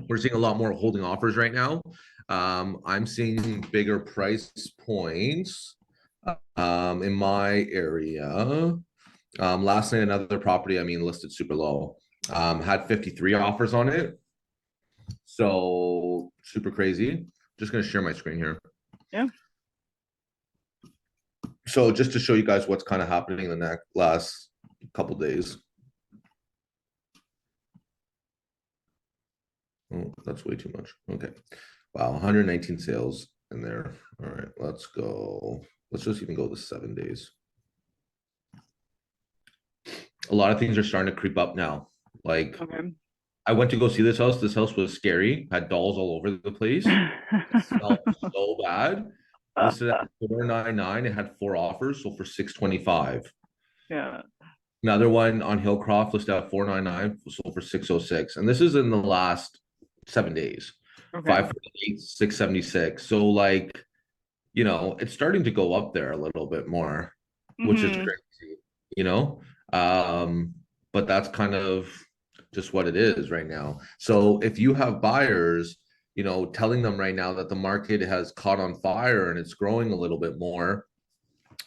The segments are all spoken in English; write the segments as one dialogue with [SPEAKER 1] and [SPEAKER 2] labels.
[SPEAKER 1] We're seeing a lot more holding offers right now. I'm seeing bigger price points in my area. Last night, another property, listed super low. Had 53 offers on it. So super crazy. Just gonna share my screen here.
[SPEAKER 2] Yeah.
[SPEAKER 1] So just to show you guys what's kind of happening in the last couple days. Oh, that's way too much. Okay. Wow, 119 sales in there. All right, let's go. Let's just even go to 7 days. A lot of things are starting to creep up now. Like,
[SPEAKER 2] Okay.
[SPEAKER 1] I went to go see this house. This house was scary, had dolls all over the place. It smelled so bad. Listed at 499. It had 4 offers, so for 625.
[SPEAKER 2] Yeah.
[SPEAKER 1] Another one on Hillcroft listed at 499, sold for 606. And this is in the last 7 days.
[SPEAKER 2] Okay.
[SPEAKER 1] 548, 676. So like, it's starting to go up there a little bit more, which is crazy, you know? But that's kind of just what it is right now. So if you have buyers, telling them right now that the market has caught on fire and it's growing a little bit more,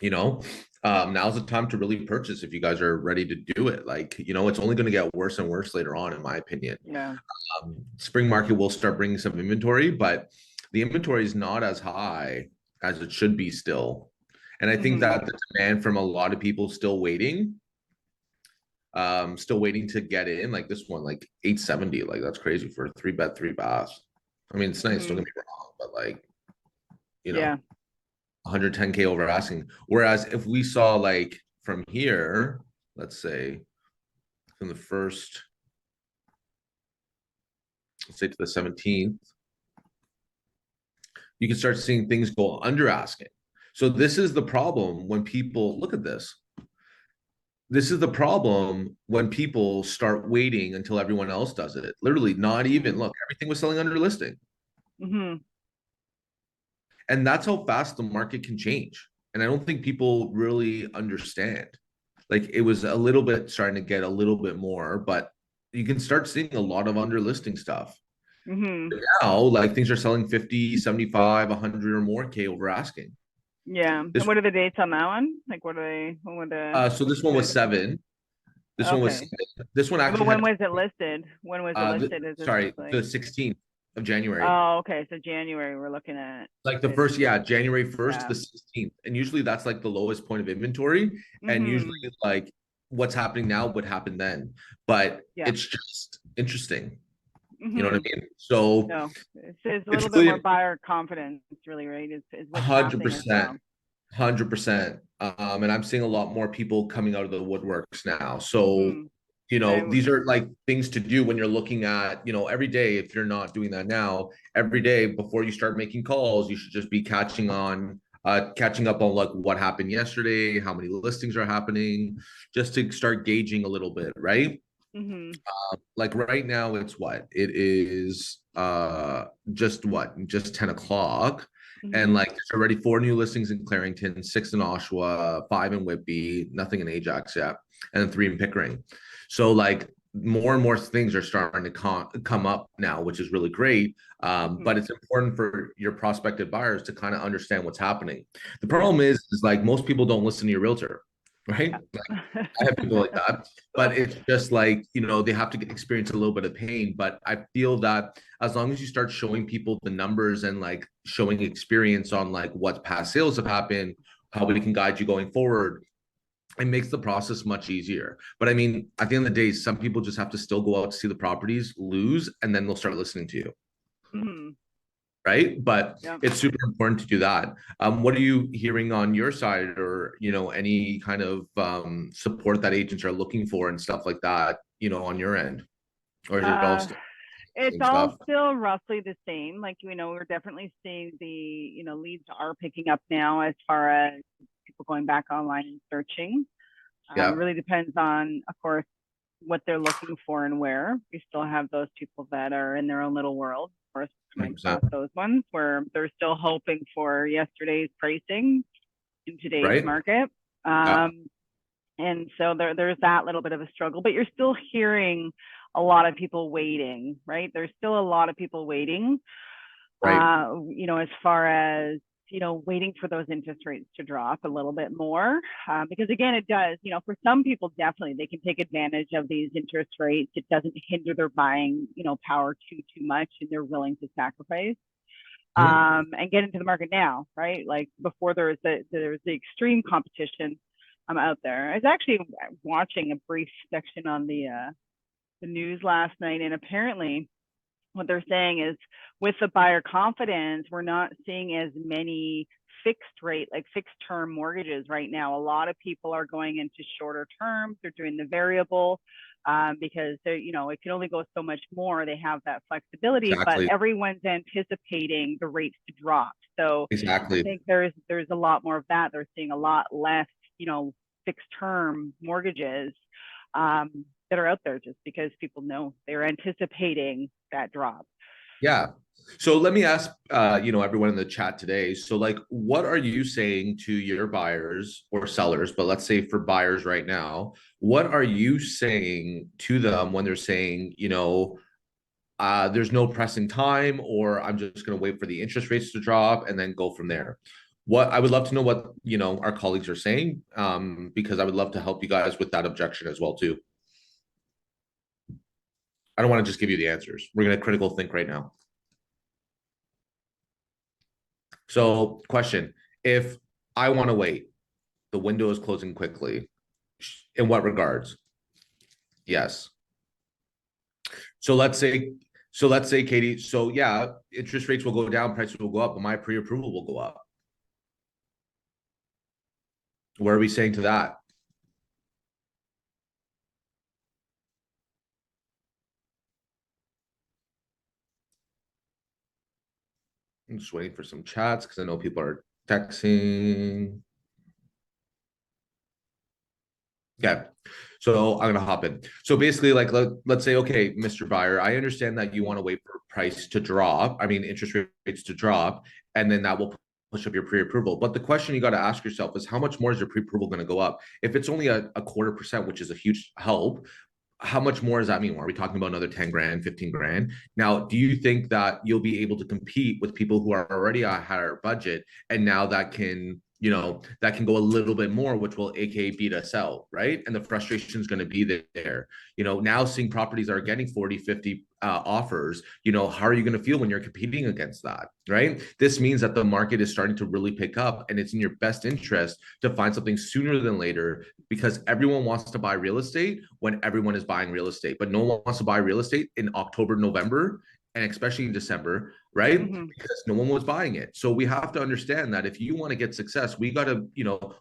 [SPEAKER 1] now's the time to really purchase if you guys are ready to do it. Like, it's only going to get worse and worse later on, in my opinion.
[SPEAKER 2] Yeah.
[SPEAKER 1] Spring market will start bringing some inventory, but the inventory is not as high as it should be still. And I think that the demand from a lot of people still waiting to get in. Like this one, like 870, like that's crazy for a 3-bed 3-bath. I mean, it's nice, don't get me wrong, but like,
[SPEAKER 2] Yeah.
[SPEAKER 1] 110K over asking. Whereas if we saw like from here, let's say from the first, let's say to the 17th, you can start seeing things go under asking. So this is the problem when people look at this. This is the problem when people start waiting until everyone else does it. Literally, not even look, everything was selling under listing. And that's how fast the market can change. And I don't think people really understand. Like it was a little bit starting to get a little bit more, but you can start seeing a lot of under listing stuff. Now, like things are selling 50, 75, 100 or more K over asking.
[SPEAKER 2] Yeah. And what are the dates on that one? Like, what are they? When were the?
[SPEAKER 1] So this one was 7. This one was
[SPEAKER 2] Okay.
[SPEAKER 1] 7. This one actually
[SPEAKER 2] But when
[SPEAKER 1] had,
[SPEAKER 2] was it listed? When was it listed? Is this
[SPEAKER 1] sorry,
[SPEAKER 2] just like?
[SPEAKER 1] the 16th of January.
[SPEAKER 2] Oh, okay. So January we're looking at.
[SPEAKER 1] Like the first, yeah, January 1st to the 16th. And usually that's like the lowest point of inventory. And usually like what's happening now would happen then. But it's just interesting. You know what I mean? So
[SPEAKER 2] no, it's a little bit more buyer confidence, really, right? Is what's happening as well.
[SPEAKER 1] 100%. And I'm seeing a lot more people coming out of the woodworks now. So, these are like things to do when you're looking at, every day. If you're not doing that now, every day before you start making calls, you should just be catching up on like what happened yesterday, how many listings are happening, just to start gauging a little bit, right? Like right now, it's what it is. Just 10 o'clock. And like there's already 4 new listings in Clarington, 6 in Oshawa, 5 in Whitby, nothing in Ajax yet, and then 3 in Pickering. So like more and more things are starting to come up now, which is really great. But it's important for your prospective buyers to kind of understand what's happening. The problem is like most people don't listen to your realtor, right? Like, I have people like that, but it's just like, they have to experience a little bit of pain. But I feel that as long as you start showing people the numbers and like showing experience on like what past sales have happened, how we can guide you going forward, it makes the process much easier. But I mean, at the end of the day, some people just have to still go out to see the properties, lose, and then they'll start listening to you. Right? But it's super important to do that. What are you hearing on your side, or any kind of support that agents are looking for and stuff like that, on your end? Or is it all still
[SPEAKER 2] it's all still roughly the same. Like, we're definitely seeing the, leads are picking up now as far as people going back online and searching. It really depends on, of course, what they're looking for and where. We still have those people that are in their own little world. Of course, those ones where they're still hoping for yesterday's pricing in today's market. And so there's that little bit of a struggle, but you're still hearing a lot of people waiting, right? There's still a lot of people waiting,
[SPEAKER 1] Right.
[SPEAKER 2] As far as, waiting for those interest rates to drop a little bit more. Because again, it does, for some people, definitely they can take advantage of these interest rates. It doesn't hinder their buying, power too much, and they're willing to sacrifice. And get into the market now, right? Like before there's the extreme competition out there. I was actually watching a brief section on the news last night, and apparently what they're saying is with the buyer confidence, we're not seeing as many fixed term mortgages right now. A lot of people are going into shorter terms. They're doing the variable because it can only go so much more. They have that flexibility,
[SPEAKER 1] Exactly.
[SPEAKER 2] but everyone's anticipating the rates to drop. So
[SPEAKER 1] Exactly.
[SPEAKER 2] I think there's a lot more of that. They're seeing a lot less, fixed term mortgages that are out there just because people know they're anticipating that drop.
[SPEAKER 1] Yeah. So let me ask, everyone in the chat today. So, like, what are you saying to your buyers or sellers? But let's say for buyers right now, what are you saying to them when they're saying, there's no pressing time, or I'm just going to wait for the interest rates to drop and then go from there? What I would love to know what our colleagues are saying, because I would love to help you guys with that objection as well too. I don't want to just give you the answers. We're going to critical think right now. So, question: if I want to wait, the window is closing quickly. In what regards? Yes. So let's say, Katie. So yeah, interest rates will go down, prices will go up, but my pre-approval will go up. What are we saying to that? I'm just waiting for some chats because I know people are texting. Okay. So I'm gonna hop in. So basically, like let's say, okay, Mr. Buyer, I understand that you want to wait for price to drop. I mean, interest rates to drop, and then that will push up your pre-approval. But the question you got to ask yourself is how much more is your pre-approval going to go up? If it's only a 0.25%, which is a huge help, how much more does that mean? Are we talking about another 10 grand, 15 grand? Now, do you think that you'll be able to compete with people who are already a higher budget and now that can that can go a little bit more, which will aka beat us out, right? And the frustration is going to be there. Now seeing properties are getting 40, 50 offers, how are you going to feel when you're competing against that, right? This means that the market is starting to really pick up, and it's in your best interest to find something sooner than later, because everyone wants to buy real estate when everyone is buying real estate, but no one wants to buy real estate in October, November, and especially in December, right? Mm-hmm. Because no one was buying it. So we have to understand that if you want to get success, we got to,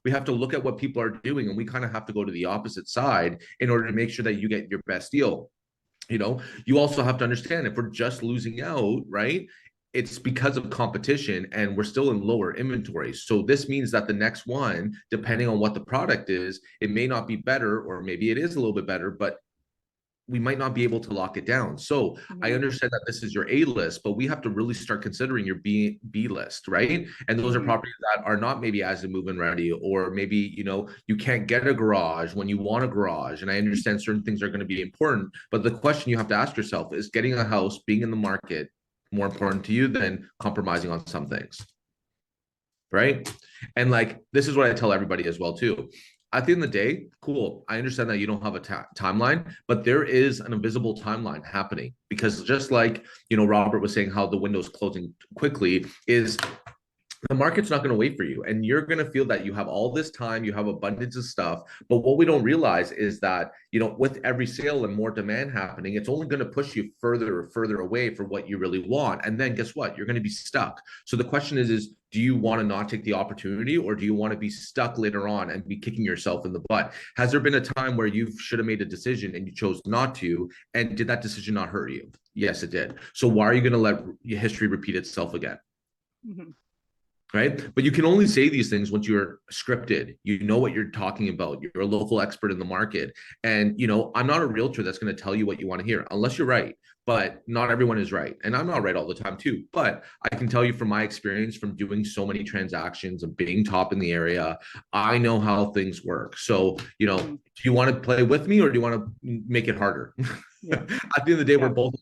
[SPEAKER 1] we have to look at what people are doing, and we kind of have to go to the opposite side in order to make sure that you get your best deal. You also have to understand if we're just losing out, right? It's because of competition and we're still in lower inventory. So this means that the next one, depending on what the product is, it may not be better, or maybe it is a little bit better, but we might not be able to lock it down. So I understand that this is your A list, but we have to really start considering your B list, right? And those are properties that are not maybe as a move-in ready, or maybe, you can't get a garage when you want a garage. And I understand certain things are going to be important, but the question you have to ask yourself is, getting a house, being in the market, more important to you than compromising on some things, right? And like, this is what I tell everybody as well too. At the end of the day, cool, I understand that you don't have a timeline, but there is an invisible timeline happening, because just like, Robert was saying, how the window's closing quickly, is the market's not going to wait for you, and you're going to feel that you have all this time, you have abundance of stuff. But what we don't realize is that, with every sale and more demand happening, it's only going to push you further away from what you really want. And then guess what? You're going to be stuck. So the question is do you want to not take the opportunity, or do you want to be stuck later on and be kicking yourself in the butt? Has there been a time where you should have made a decision and you chose not to? And did that decision not hurt you? Yes, it did. So why are you going to let history repeat itself again? right? But you can only say these things once you're scripted. You know what you're talking about. You're a local expert in the market. And, I'm not a realtor that's going to tell you what you want to hear, unless you're right. But not everyone is right. And I'm not right all the time, too. But I can tell you from my experience from doing so many transactions and being top in the area, I know how things work. So, do you want to play with me or do you want to make it harder? Yeah. At the end of the day, we're both on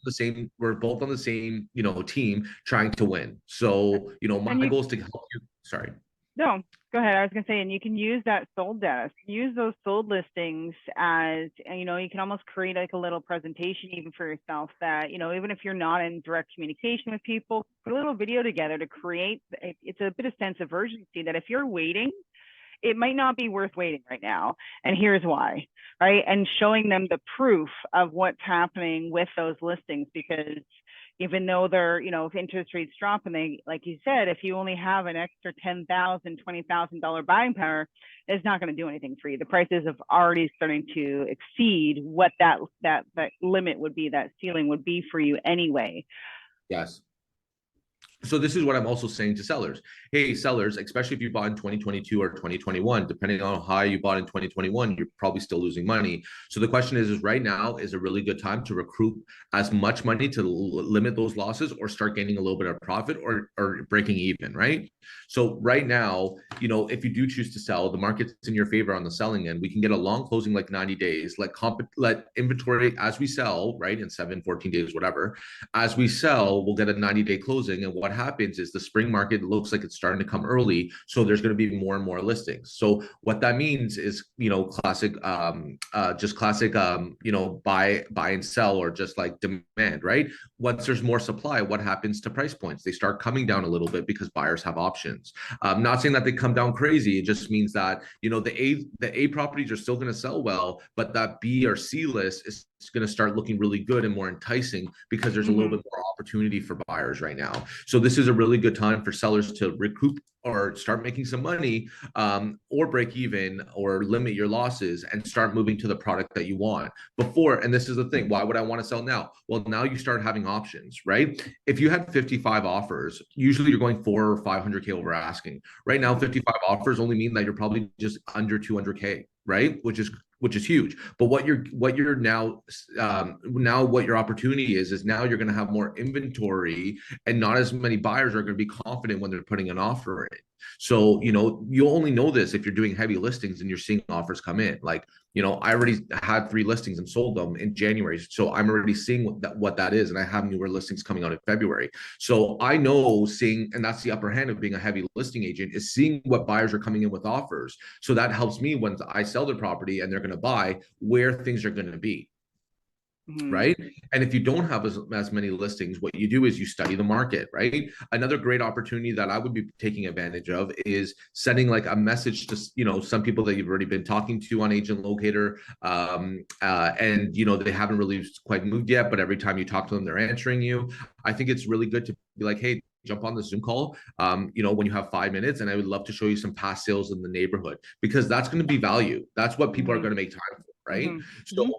[SPEAKER 1] the same, team trying to win. So, my goal is to help you. Sorry.
[SPEAKER 2] No, go ahead. I was going to say, and you can use that sold data, use those sold listings as, you can almost create like a little presentation even for yourself that, even if you're not in direct communication with people, put a little video together to create, it's a bit of sense of urgency that if you're waiting, it might not be worth waiting right now. And here's why, right? And showing them the proof of what's happening with those listings, because even though they're, if interest rates drop and they, like you said, if you only have an extra $10,000, $20,000 buying power, it's not going to do anything for you. The prices have already starting to exceed what that limit would be, that ceiling would be for you anyway.
[SPEAKER 1] Yes. So this is what I'm also saying to sellers. Hey, sellers, especially if you bought in 2022 or 2021, depending on how high you bought in 2021, you're probably still losing money. So the question is right now is a really good time to recruit as much money to limit those losses or start gaining a little bit of profit or breaking even, right? So right now, if you do choose to sell, the market's in your favor on the selling end. We can get a long closing like 90 days, let inventory as we sell, right? In 7, 14 days, whatever. As we sell, we'll get a 90-day closing. And what happens is the spring market looks like it's starting to come early. So there's going to be more and more listings. So what that means is, classic, buy and sell, or just like demand, right? Once there's more supply, what happens to price points? They start coming down a little bit because buyers have options. Not saying that they come down crazy. It just means that, the A properties are still going to sell well, but that B or C list is going to start looking really good and more enticing because there's a little bit more opportunity for buyers right now. So this is a really good time for sellers to recoup or start making some money, or break even or limit your losses and start moving to the product that you want before. And this is the thing, why would I want to sell now? Well, now you start having options, right? If you had 55 offers, usually you're going 400 or 500K over asking. Right now, 55 offers only mean that you're probably just under 200K, right? Which is huge. But what you're now what your opportunity is now you're going to have more inventory and not as many buyers are going to be confident when they're putting an offer in. So, you'll only know this if you're doing heavy listings and you're seeing offers come in. Like, I already had 3 listings and sold them in January. So I'm already seeing what that is. And I have newer listings coming out in February. So I know and that's the upper hand of being a heavy listing agent, is seeing what buyers are coming in with offers. So that helps me when I sell the property and they're going to buy, where things are going to be. Right. And if you don't have as many listings, what you do is you study the market, right? Another great opportunity that I would be taking advantage of is sending like a message to, some people that you've already been talking to on Agent Locator. And, they haven't really quite moved yet, but every time you talk to them, they're answering you. I think it's really good to be like, hey, jump on the Zoom call, when you have 5 minutes, and I would love to show you some past sales in the neighborhood, because that's going to be value. That's what people are going to make time for, right? So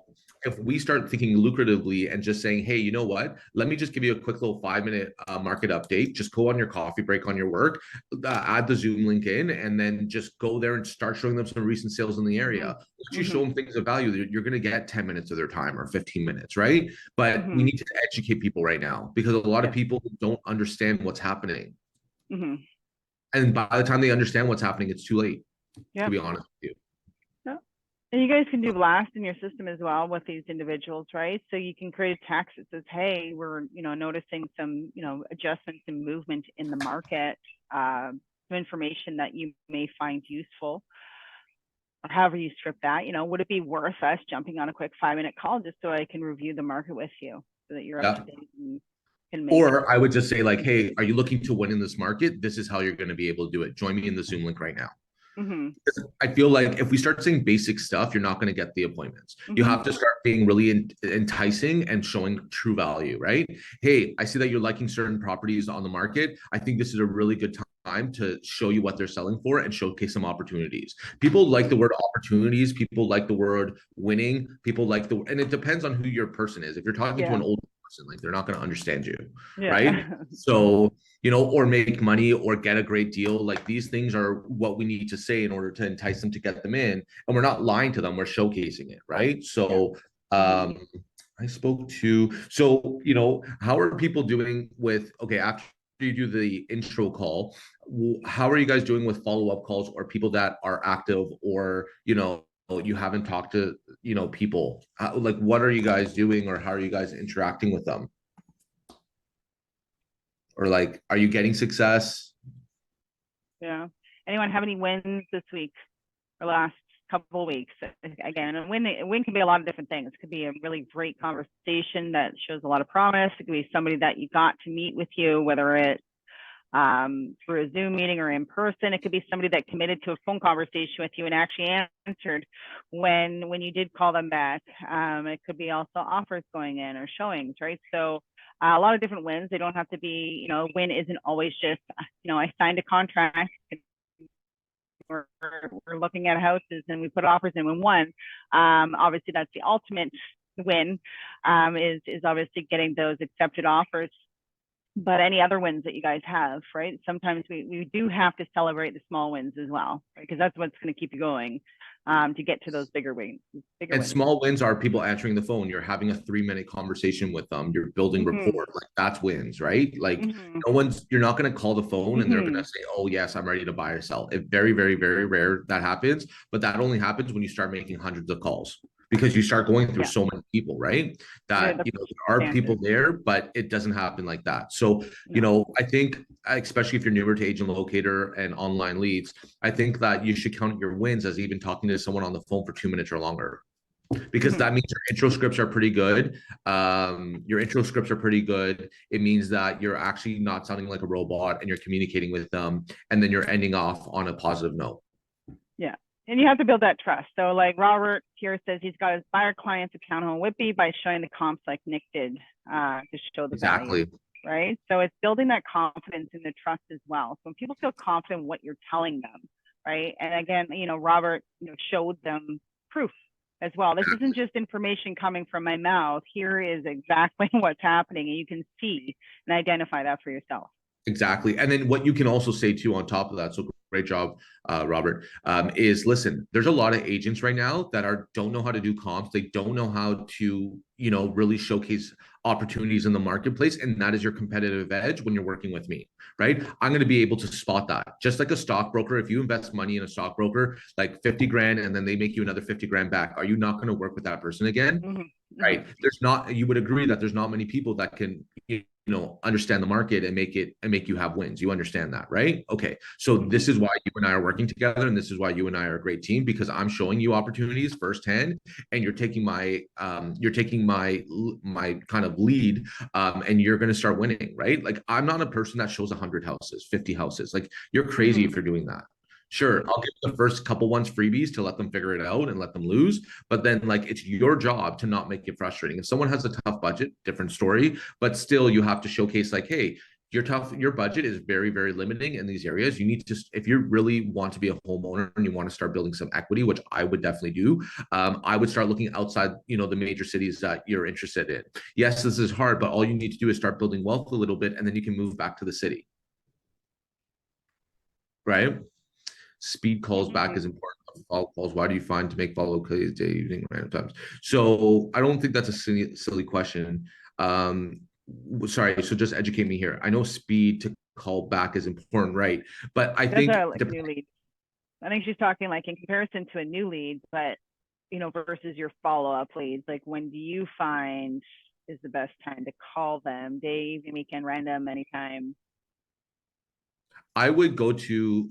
[SPEAKER 1] if we start thinking lucratively and just saying, hey, you know what, let me just give you a quick little 5-minute market update, just go on your coffee break on your work, add the Zoom link in, and then just go there and start showing them some recent sales in the area. Once you show them things of value, you're going to get 10 minutes of their time or 15 minutes, right? But we need to educate people right now, because a lot of people don't understand what's happening. And by the time they understand what's happening, it's too late, to be honest with you.
[SPEAKER 2] And you guys can do blast in your system as well with these individuals, right? So you can create a text that says, hey, we're, noticing some, adjustments and movement in the market, some information that you may find useful, or however you script that. Would it be worth us jumping on a quick 5-minute call just so I can review the market with you so that you're up to date and can make
[SPEAKER 1] Or I would just say like, hey, are you looking to win in this market? This is how you're going to be able to do it. Join me in the Zoom link right now. I feel like if we start saying basic stuff, you're not going to get the appointments. You have to start being really enticing and showing true value, right? Hey, I see that you're liking certain properties on the market. I think this is a really good time to show you what they're selling for and showcase some opportunities. People like the word opportunities. People like the word winning. People like and it depends on who your person is. If you're talking to an old person. Like they're not going to understand you, right?
[SPEAKER 2] Yeah.
[SPEAKER 1] So, or make money or get a great deal. Like these things are what we need to say in order to entice them to get them in. And we're not lying to them, we're showcasing it, right?
[SPEAKER 2] Yeah.
[SPEAKER 1] So, I spoke to, so, how are people doing with, okay, after you do the intro call, how are you guys doing with follow-up calls or people that are active or, you haven't talked to, people? Like, what are you guys doing or how are you guys interacting with them? Or like, are you getting success?
[SPEAKER 2] Yeah. Anyone have any wins this week or last couple of weeks? Again, a win can be a lot of different things. It could be a really great conversation that shows a lot of promise. It could be somebody that you got to meet with you, whether it's through a Zoom meeting or in person. It could be somebody that committed to a phone conversation with you and actually answered when you did call them back. It could be also offers going in or showings, right? So a lot of different wins. They don't have to be, a win isn't always just, I signed a contract. We're looking at houses and we put offers in and won. Obviously, that's the ultimate win, is obviously getting those accepted offers. But any other wins that you guys have, right? Sometimes we do have to celebrate the small wins as well, right? Because that's what's going to keep you going to get to those bigger wins.
[SPEAKER 1] And small wins are people answering the phone. You're having a 3-minute conversation with them. You're building rapport. Like that's wins, right? Like you're not going to call the phone and they're going to say, oh yes, I'm ready to buy or sell. It very, very, very rare that happens. But that only happens when you start making hundreds of calls because you start going through so many people, right? That, there are people there, but it doesn't happen like that. So, I think, especially if you're newer to Agent Locator and online leads, I think that you should count your wins as even talking to someone on the phone for 2 minutes or longer. Because that means your intro scripts are pretty good. Your intro scripts are pretty good. It means that you're actually not sounding like a robot and you're communicating with them. And then you're ending off on a positive note.
[SPEAKER 2] Yeah. And you have to build that trust. So like Robert here says he's got his buyer client's account on Whitby by showing the comps like Nick did to show the value, right? So it's building that confidence and the trust as well. So when people feel confident in what you're telling them, right? And again, Robert, showed them proof as well. This isn't just information coming from my mouth. Here is exactly what's happening, and you can see and identify that for yourself.
[SPEAKER 1] Exactly. And then what you can also say too on top of that, so great job, Robert, is listen, there's a lot of agents right now that don't know how to do comps. They don't know how to, really showcase opportunities in the marketplace. And that is your competitive edge when you're working with me, right? I'm going to be able to spot that. Just like a stockbroker, if you invest money in a stockbroker, like 50 grand, and then they make you another 50 grand back, are you not going to work with that person again? Right. You would agree that there's not many people that can, understand the market and make you have wins. You understand that, right? Okay. So this is why you and I are working together. And this is why you and I are a great team, because I'm showing you opportunities firsthand and you're taking my kind of lead, and you're going to start winning, right? Like I'm not a person that shows 100 houses, 50 houses. Like you're crazy if you're doing that. Sure, I'll give the first couple ones freebies to let them figure it out and let them lose. But then, like, it's your job to not make it frustrating. If someone has a tough budget, different story. But still, you have to showcase, like, hey, your budget is very, very limiting in these areas. You need to, if you really want to be a homeowner and you want to start building some equity, which I would definitely do, I would start looking outside, the major cities that you're interested in. Yes, this is hard, but all you need to do is start building wealth a little bit, and then you can move back to the city. Right? Speed calls back is important. Follow calls. Why do you find to make follow calls day, evening, random times? So I don't think that's a silly question. Sorry. So just educate me here. I know speed to call back is important, right? But I think
[SPEAKER 2] new lead. I think she's talking like in comparison to a new lead, but versus your follow-up leads. Like when do you find is the best time to call them? Day, evening, weekend, random, anytime?
[SPEAKER 1] I would go to,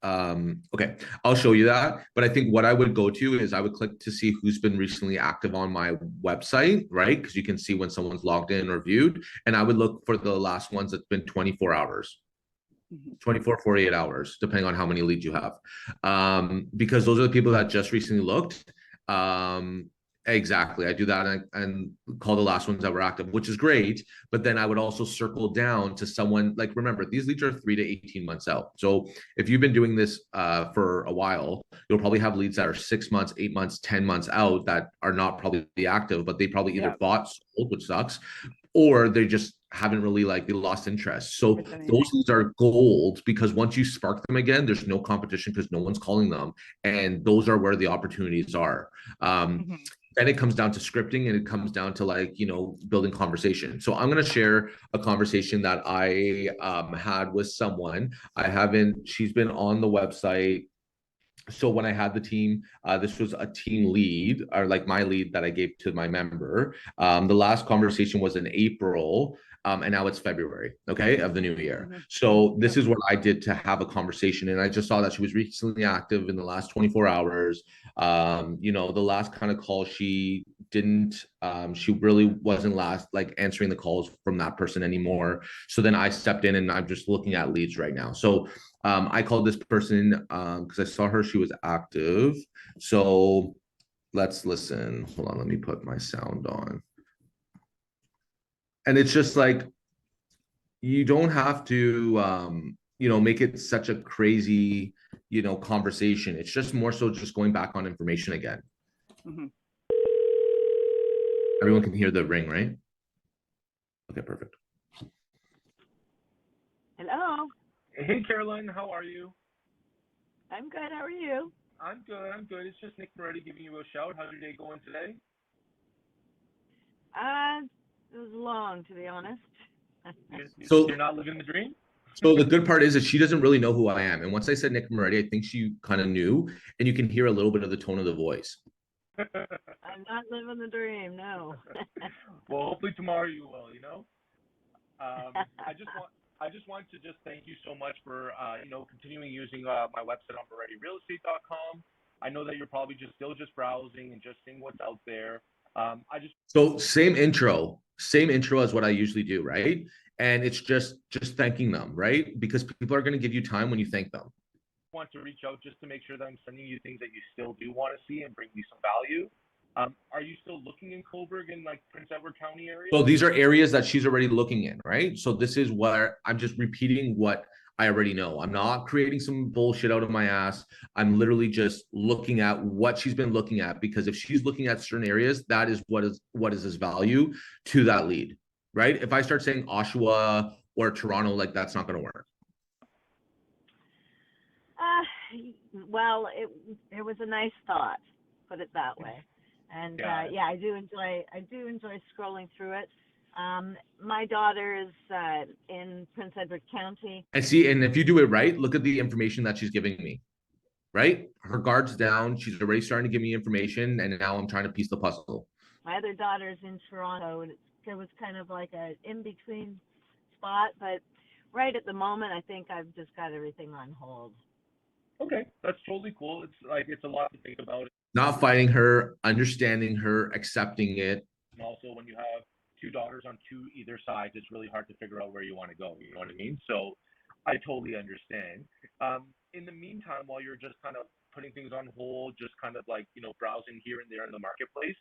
[SPEAKER 1] okay, I'll show you that. But I think what I would go to is I would click to see who's been recently active on my website, right? Because you can see when someone's logged in or viewed. And I would look for the last ones that's been 24 hours. 24, 48 hours, depending on how many leads you have. Because those are the people that just recently looked. Exactly. I do that and call the last ones that were active, which is great. But then I would also circle down to someone, like, remember, these leads are 3 to 18 months out. So if you've been doing this for a while, you'll probably have leads that are 6 months, 8 months, 10 months out that are not probably active, but they probably either bought, sold, which sucks, or they just haven't really they lost interest. So those leads are gold because once you spark them again, there's no competition because no one's calling them, and those are where the opportunities are. Then it comes down to scripting, and it comes down to building conversation. So I'm going to share a conversation that I had with someone. She's been on the website. So when I had the team, this was a team lead, or my lead that I gave to my member. The last conversation was in April, and now it's February, okay, of the new year. So this is what I did to have a conversation, and I just saw that she was recently active in the last 24 hours. The last kind of call she didn't, she really wasn't answering the calls from that person anymore. So then I stepped in, and I'm just looking at leads right now. So I called this person because I saw her, she was active. So let's listen. Hold on, let me put my sound on. And it's just you don't have to make it such a crazy conversation. It's just more so just going back on information again. Everyone can hear the ring, right? Okay, perfect.
[SPEAKER 2] Hello.
[SPEAKER 3] Hey, Caroline, how are you?
[SPEAKER 2] I'm good. How are you?
[SPEAKER 3] I'm good. It's just Nick Moretti giving you a shout. How's your day going today?
[SPEAKER 2] It was long, to be honest.
[SPEAKER 3] So you're not living the dream?
[SPEAKER 1] So the good part is that she doesn't really know who I am. And once I said Nick Moretti, I think she kind of knew, and you can hear a little bit of the tone of the voice.
[SPEAKER 2] I'm not living the dream, no.
[SPEAKER 3] Well, hopefully tomorrow you will, I just want to thank you so much for continuing using my website on MorettiRealEstate.com. I know that you're probably still browsing and just seeing what's out there.
[SPEAKER 1] So same intro as what I usually do, right? And it's just thanking them, right? Because people are going to give you time when you thank them.
[SPEAKER 3] Want to reach out just to make sure that I'm sending you things that you still do want to see and bring you some value. Are you still looking in Cobourg and Prince Edward County area?
[SPEAKER 1] So these are areas that she's already looking in, right? So this is where I'm just repeating what I already know. I'm not creating some bullshit out of my ass. I'm literally just looking at what she's been looking at, because if she's looking at certain areas, that is what is this value to that lead, right? If I start saying Oshawa or Toronto, that's not going to work.
[SPEAKER 2] Well, it was a nice thought, put it that way. And I do enjoy scrolling through it. My daughter is in Prince Edward County.
[SPEAKER 1] And see, and if you do it right, look at the information that she's giving me, right? Her guard's down. She's already starting to give me information, and now I'm trying to piece the puzzle.
[SPEAKER 2] My other daughter's in Toronto, and it was kind of like a in-between spot, but right at the moment, I think I've just got everything on hold.
[SPEAKER 3] Okay, that's totally cool. It's a lot to think about.
[SPEAKER 1] Not fighting her, understanding her, accepting it.
[SPEAKER 3] And also, when you have two daughters on either sides, it's really hard to figure out where you want to go. You know what I mean? So I totally understand. In the meantime, while you're just kind of putting things on hold, just kind of browsing here and there in the marketplace,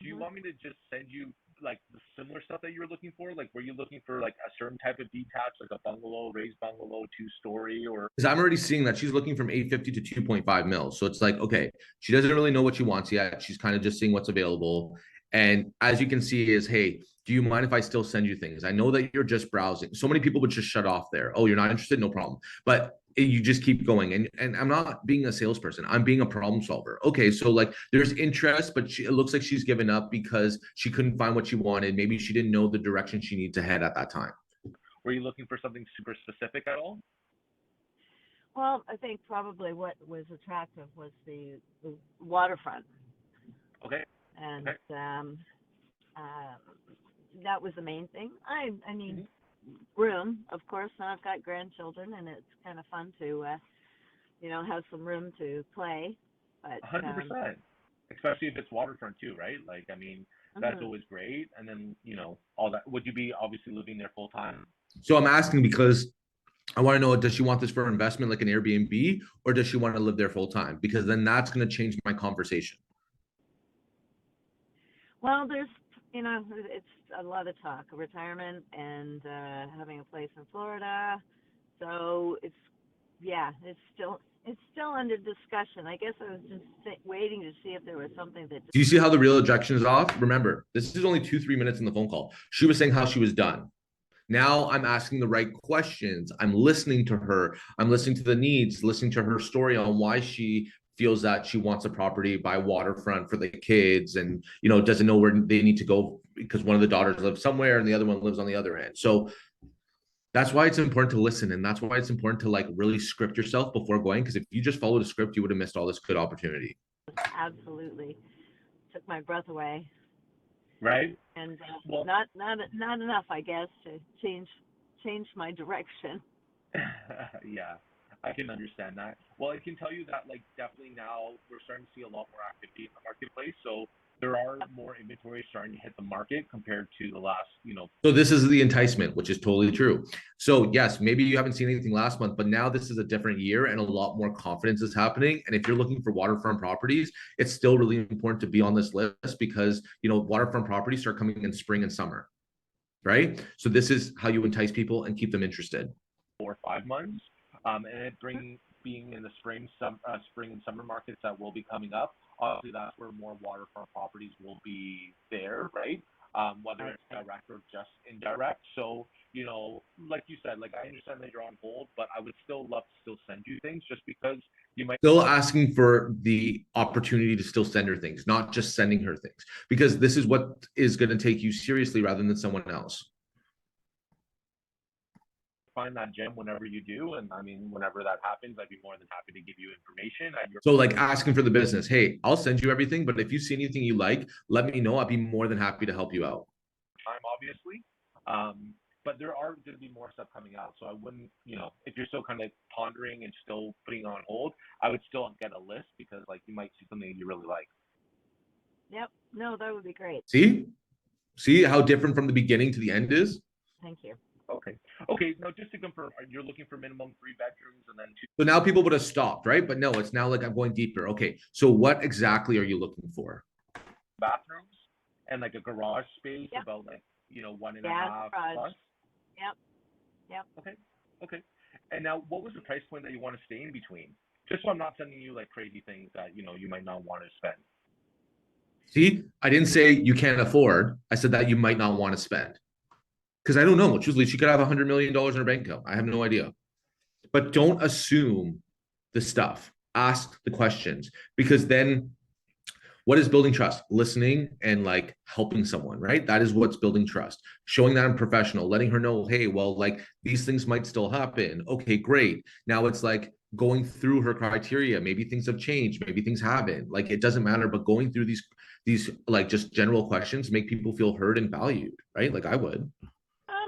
[SPEAKER 3] do you want me to just send you the similar stuff that you were looking for? Were you looking for a certain type of detached, a bungalow, raised bungalow, 2-story, or?
[SPEAKER 1] Because I'm already seeing that she's looking from 850 to 2.5 mils. So it's okay, she doesn't really know what she wants yet. She's kind of just seeing what's available. And as you can see is, hey, do you mind if I still send you things? I know that you're just browsing. So many people would just shut off there. Oh, you're not interested? No problem. But you just keep going. And I'm not being a salesperson. I'm being a problem solver. Okay, so there's interest, but it looks like she's given up because she couldn't find what she wanted. Maybe she didn't know the direction she needs to head at that time.
[SPEAKER 3] Were you looking for something super specific at all?
[SPEAKER 2] Well, I think probably what was attractive was the waterfront.
[SPEAKER 3] Okay.
[SPEAKER 2] And that was the main thing. I mean, room, of course. Now I've got grandchildren, and it's kind of fun to, have some room to play. But
[SPEAKER 3] 100%, especially if it's waterfront too, right? That's always great. And then, all that. Would you be obviously living there full time?
[SPEAKER 1] So I'm asking because I want to know, does she want this for investment like an Airbnb, or does she want to live there full time? Because then that's going to change my conversation.
[SPEAKER 2] Well, there's, it's a lot of talk of retirement and having a place in Florida. So it's still
[SPEAKER 4] It's still under discussion. I guess I was just waiting to see if there was something that.
[SPEAKER 1] Do you see how the real objection is off? Remember, this is only 2-3 minutes in the phone call. She was saying how she was done. Now I'm asking the right questions. I'm listening to her. I'm listening to the needs, listening to her story on why she feels that she wants a property by waterfront for the kids and, doesn't know where they need to go because one of the daughters lives somewhere and the other one lives on the other end. So that's why it's important to listen. And that's why it's important to like really script yourself before going. Because if you just followed a script, you would have missed all this good opportunity.
[SPEAKER 4] Absolutely. Took my breath away.
[SPEAKER 3] Right.
[SPEAKER 4] And well, not enough, I guess, to change my direction.
[SPEAKER 3] Yeah, I can understand that. Well, I can tell you that like definitely now we're starting to see a lot more activity in the marketplace. So there are more inventory starting to hit the market compared to the last,
[SPEAKER 1] So this is the enticement, which is totally true. So yes, maybe you haven't seen anything last month, but now this is a different year and a lot more confidence is happening. And if you're looking for waterfront properties, it's still really important to be on this list because, waterfront properties start coming in spring and summer, right? So this is how you entice people and keep them interested.
[SPEAKER 3] 4 or 5 months, and it being in the spring and summer markets that will be coming up. Obviously, that's where more waterfront properties will be there, right? Whether it's direct or just indirect. So, like you said, like I understand that you're on hold, but I would still love to still send you things just because you might.
[SPEAKER 1] Still asking for the opportunity to still send her things, not just sending her things, because this is what is going to take you seriously rather than someone else.
[SPEAKER 3] Find that gem whenever you do, and I mean whenever that happens, I'd be more than happy to give you information.
[SPEAKER 1] So like asking for the business, hey, I'll send you everything, but if you see anything you like, let me know. I'd be more than happy to help you out.
[SPEAKER 3] Time, obviously, but there are going to be more stuff coming out, so I wouldn't, if you're still kind of pondering and still putting on hold, I would still get a list because like you might see something you really like.
[SPEAKER 4] Yep. No, that would be great.
[SPEAKER 1] See how different from the beginning to the end is?
[SPEAKER 4] Thank you.
[SPEAKER 3] Okay. Now, just to confirm, you're looking for minimum 3 bedrooms and then 2.
[SPEAKER 1] So now people would have stopped, right? But no, it's now like I'm going deeper. Okay. So what exactly are you looking for?
[SPEAKER 3] Bathrooms and like a garage space, about like, 1.5
[SPEAKER 4] garage.
[SPEAKER 3] plus.
[SPEAKER 4] Yep.
[SPEAKER 3] Okay. And now, what was the price point that you want to stay in between? Just so I'm not sending you like crazy things that, you might not want to spend.
[SPEAKER 1] See, I didn't say you can't afford. I said that you might not want to spend. Because I don't know. Truthfully, she could have $100 million in her bank account. I have no idea. But don't assume the stuff. Ask the questions. Because then what is building trust? Listening and like helping someone, right? That is what's building trust. Showing that I'm professional, letting her know, hey, well, like these things might still happen. Okay, great. Now it's like going through her criteria. Maybe things have changed. Maybe things haven't. Like it doesn't matter, but going through these like just general questions make people feel heard and valued, right? Like I would.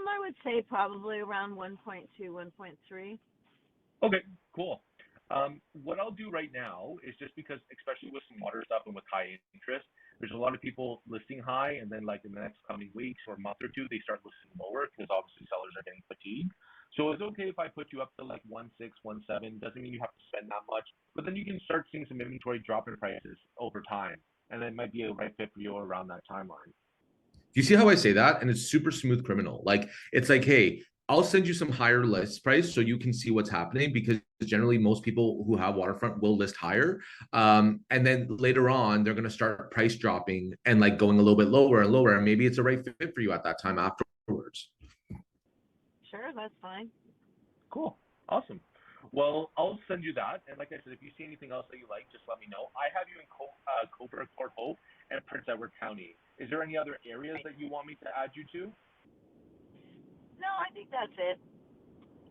[SPEAKER 4] I would say probably around 1.2, 1.3.
[SPEAKER 3] Okay, cool. What I'll do right now is just because, especially with some water stuff and with high interest, there's a lot of people listing high, and then like in the next coming weeks or month or two, they start listing lower because obviously sellers are getting fatigued. So it's okay if I put you up to like 1.6, 1.7. Doesn't mean you have to spend that much, but then you can start seeing some inventory drop in prices over time, and then it might be a right fit for you around that timeline.
[SPEAKER 1] Do you see how I say that? And it's super smooth criminal. Like it's like, hey, I'll send you some higher list price so you can see what's happening because generally most people who have waterfront will list higher. And then later on, they're going to start price dropping and like going a little bit lower and lower. And maybe it's a right fit for you at that time afterwards.
[SPEAKER 4] Sure, that's fine.
[SPEAKER 3] Cool. Awesome. Well, I'll send you that. And like I said, if you see anything else that you like, just let me know. I have you in Cobourg, Port Hope, and Prince Edward County. Is there any other areas that you want me to add you to?
[SPEAKER 4] No, I think that's it.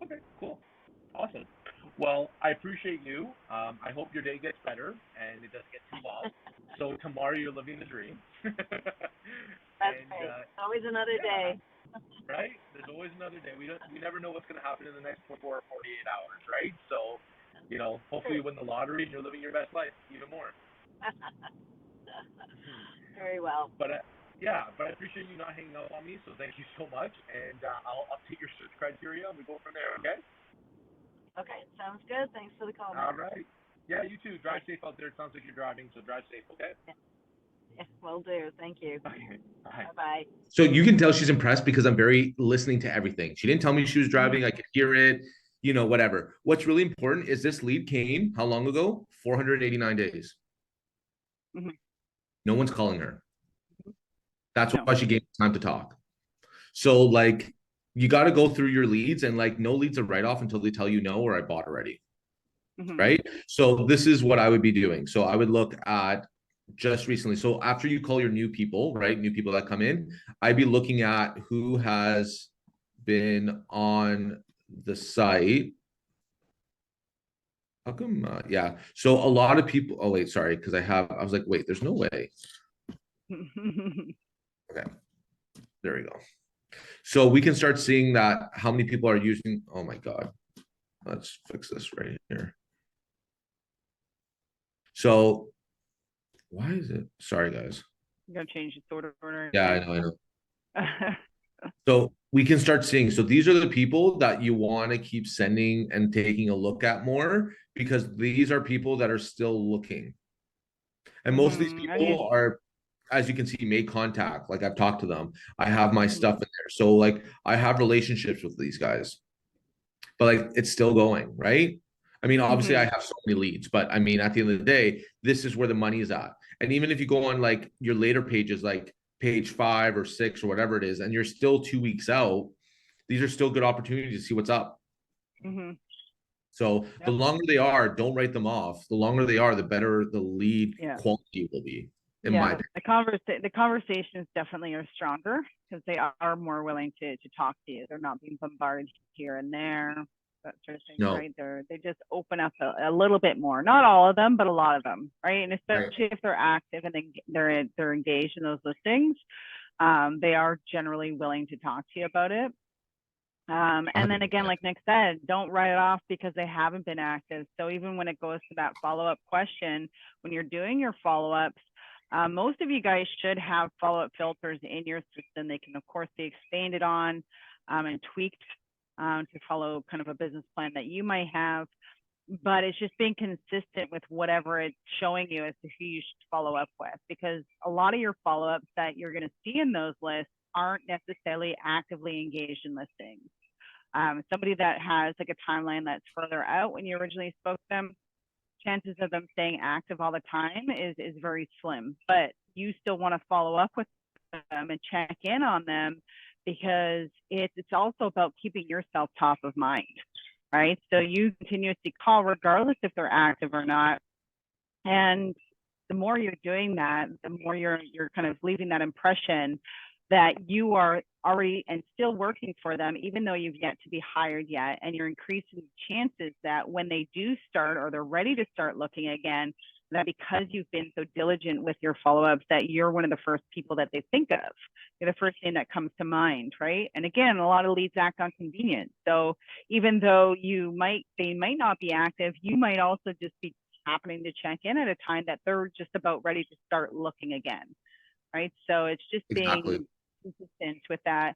[SPEAKER 3] Okay, cool. Awesome. Well, I appreciate you. I hope your day gets better and it doesn't get too long. So tomorrow you're living the dream.
[SPEAKER 4] That's right. Always another day.
[SPEAKER 3] Right? There's always another day. We never know what's going to happen in the next 24 or 48 hours, right? So, hopefully you win the lottery and you're living your best life even more.
[SPEAKER 4] Very well.
[SPEAKER 3] But I appreciate you not hanging up on me, so thank you so much. And I'll update your search criteria and we go from there, okay?
[SPEAKER 4] Okay, sounds good. Thanks for the call.
[SPEAKER 3] All right. Yeah, you too. Drive safe out there. It sounds like you're driving, so drive safe, okay?
[SPEAKER 4] Yeah, will do. Thank you.
[SPEAKER 3] Okay. Bye.
[SPEAKER 4] Bye-bye.
[SPEAKER 1] So you can tell she's impressed because I'm very listening to everything. She didn't tell me she was driving. I could hear it. you know, whatever. What's really important is this lead came how long ago? 489 days.
[SPEAKER 2] Mm-hmm.
[SPEAKER 1] No one's calling her. That's
[SPEAKER 2] No.
[SPEAKER 1] why she gave time to talk. So like you got to go through your leads, and like no leads are write off until they tell you no or I bought already.
[SPEAKER 2] Mm-hmm.
[SPEAKER 1] Right. So this is what I would be doing. So I would look at just recently. So after you call your new people, right? New people that come in, I'd be looking at who has been on the site. How come? Yeah. So a lot of people. Oh wait, sorry, because I was like, wait, there's no way. Okay, there we go. So we can start seeing that how many people are using. Oh my God, let's fix this right here. So why is it? Sorry, guys.
[SPEAKER 2] You gotta change the sort of order.
[SPEAKER 1] Yeah, I know. So we can start seeing. So these are the people that you want to keep sending and taking a look at more, because these are people that are still looking. And most of these people are, as you can see, made contact. Like I've talked to them. I have my stuff in there. So like I have relationships with these guys, but like it's still going, right? I mean, obviously I have so many leads, but I mean, at the end of the day, this is where the money is at. And even if you go on like your later pages, like page 5 or 6 or whatever it is, and you're still 2 weeks out, these are still good opportunities to see what's up. So the longer they are, don't write them off. The longer they are, the better the lead quality will be. In my opinion.
[SPEAKER 2] The conversations definitely are stronger because they are more willing to talk to you. They're not being bombarded here and there, that sort of thing, right? They just open up a little bit more. Not all of them, but a lot of them, right? And especially if they're active and they're engaged in those listings, they are generally willing to talk to you about it. And then again, like Nick said, don't write it off because they haven't been active. So even when it goes to that follow-up question, when you're doing your follow-ups, most of you guys should have follow-up filters in your system. They can, of course, be expanded on and tweaked to follow kind of a business plan that you might have. But it's just being consistent with whatever it's showing you as to who you should follow up with, because a lot of your follow-ups that you're going to see in those lists aren't necessarily actively engaged in listings. Somebody that has like a timeline that's further out when you originally spoke to them, chances of them staying active all the time is very slim. But you still want to follow up with them and check in on them, because it's also about keeping yourself top of mind, right? So you continuously call regardless if they're active or not. And the more you're doing that, the more you're kind of leaving that impression that you are already and still working for them, even though you've yet to be hired yet. And you're increasing the chances that when they do start or they're ready to start looking again, that because you've been so diligent with your follow-ups, that you're one of the first people that they think of. You're the first thing that comes to mind, right? And again, a lot of leads act on convenience. So even though they might not be active, you might also just be happening to check in at a time that they're just about ready to start looking again, right? So it's just being consistent with that.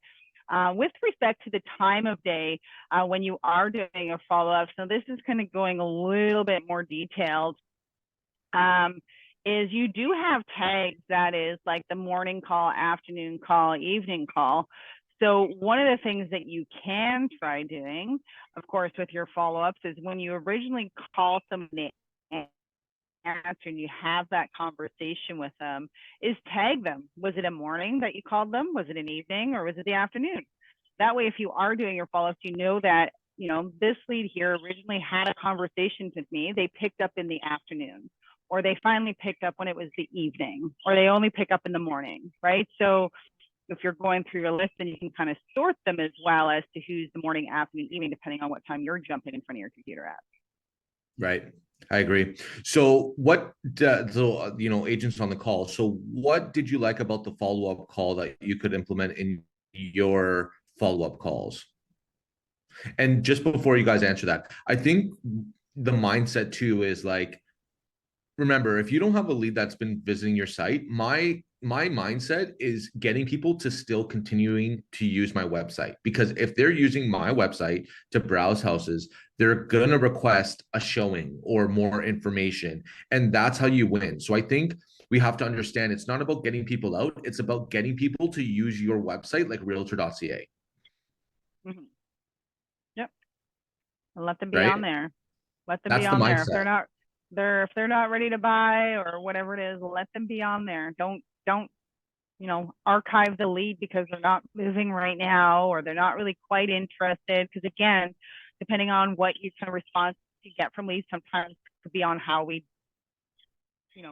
[SPEAKER 2] With respect to the time of day when you are doing a follow-up, so this is kind of going a little bit more detailed, is you do have tags that is like the morning call, afternoon call, evening call. So one of the things that you can try doing, of course, with your follow-ups is when you originally call somebody answer and you have that conversation with them, is tag them. Was it a morning that you called them? Was it an evening, or was it the afternoon? That way, if you are doing your follow-ups, you know that, you know, this lead here originally had a conversation with me. They picked up in the afternoon, or they finally picked up when it was the evening, or they only pick up in the morning, right? So if you're going through your list, then you can kind of sort them as well as to who's the morning, afternoon, evening, depending on what time you're jumping in front of your computer at.
[SPEAKER 1] Right. I agree. So what, you know, agents on the call. So what did you like about the follow-up call that you could implement in your follow-up calls? And just before you guys answer that, I think the mindset too is like, remember, if you don't have a lead that's been visiting your site, my mindset is getting people to still continuing to use my website, because if they're using my website to browse houses, they're going to request a showing or more information, and that's how you win. So I think we have to understand it's not about getting people out, it's about getting people to use your website like realtor.ca.
[SPEAKER 2] Yep. and let them be
[SPEAKER 1] right?
[SPEAKER 2] on there. Let them be
[SPEAKER 1] That's the
[SPEAKER 2] on there. If
[SPEAKER 1] mindset.
[SPEAKER 2] they're not ready to buy or whatever it is, let them be on there. Don't archive the lead because they're not moving right now or they're not really quite interested. Because again, depending on what you kind of response you get from leads, sometimes it could be on how we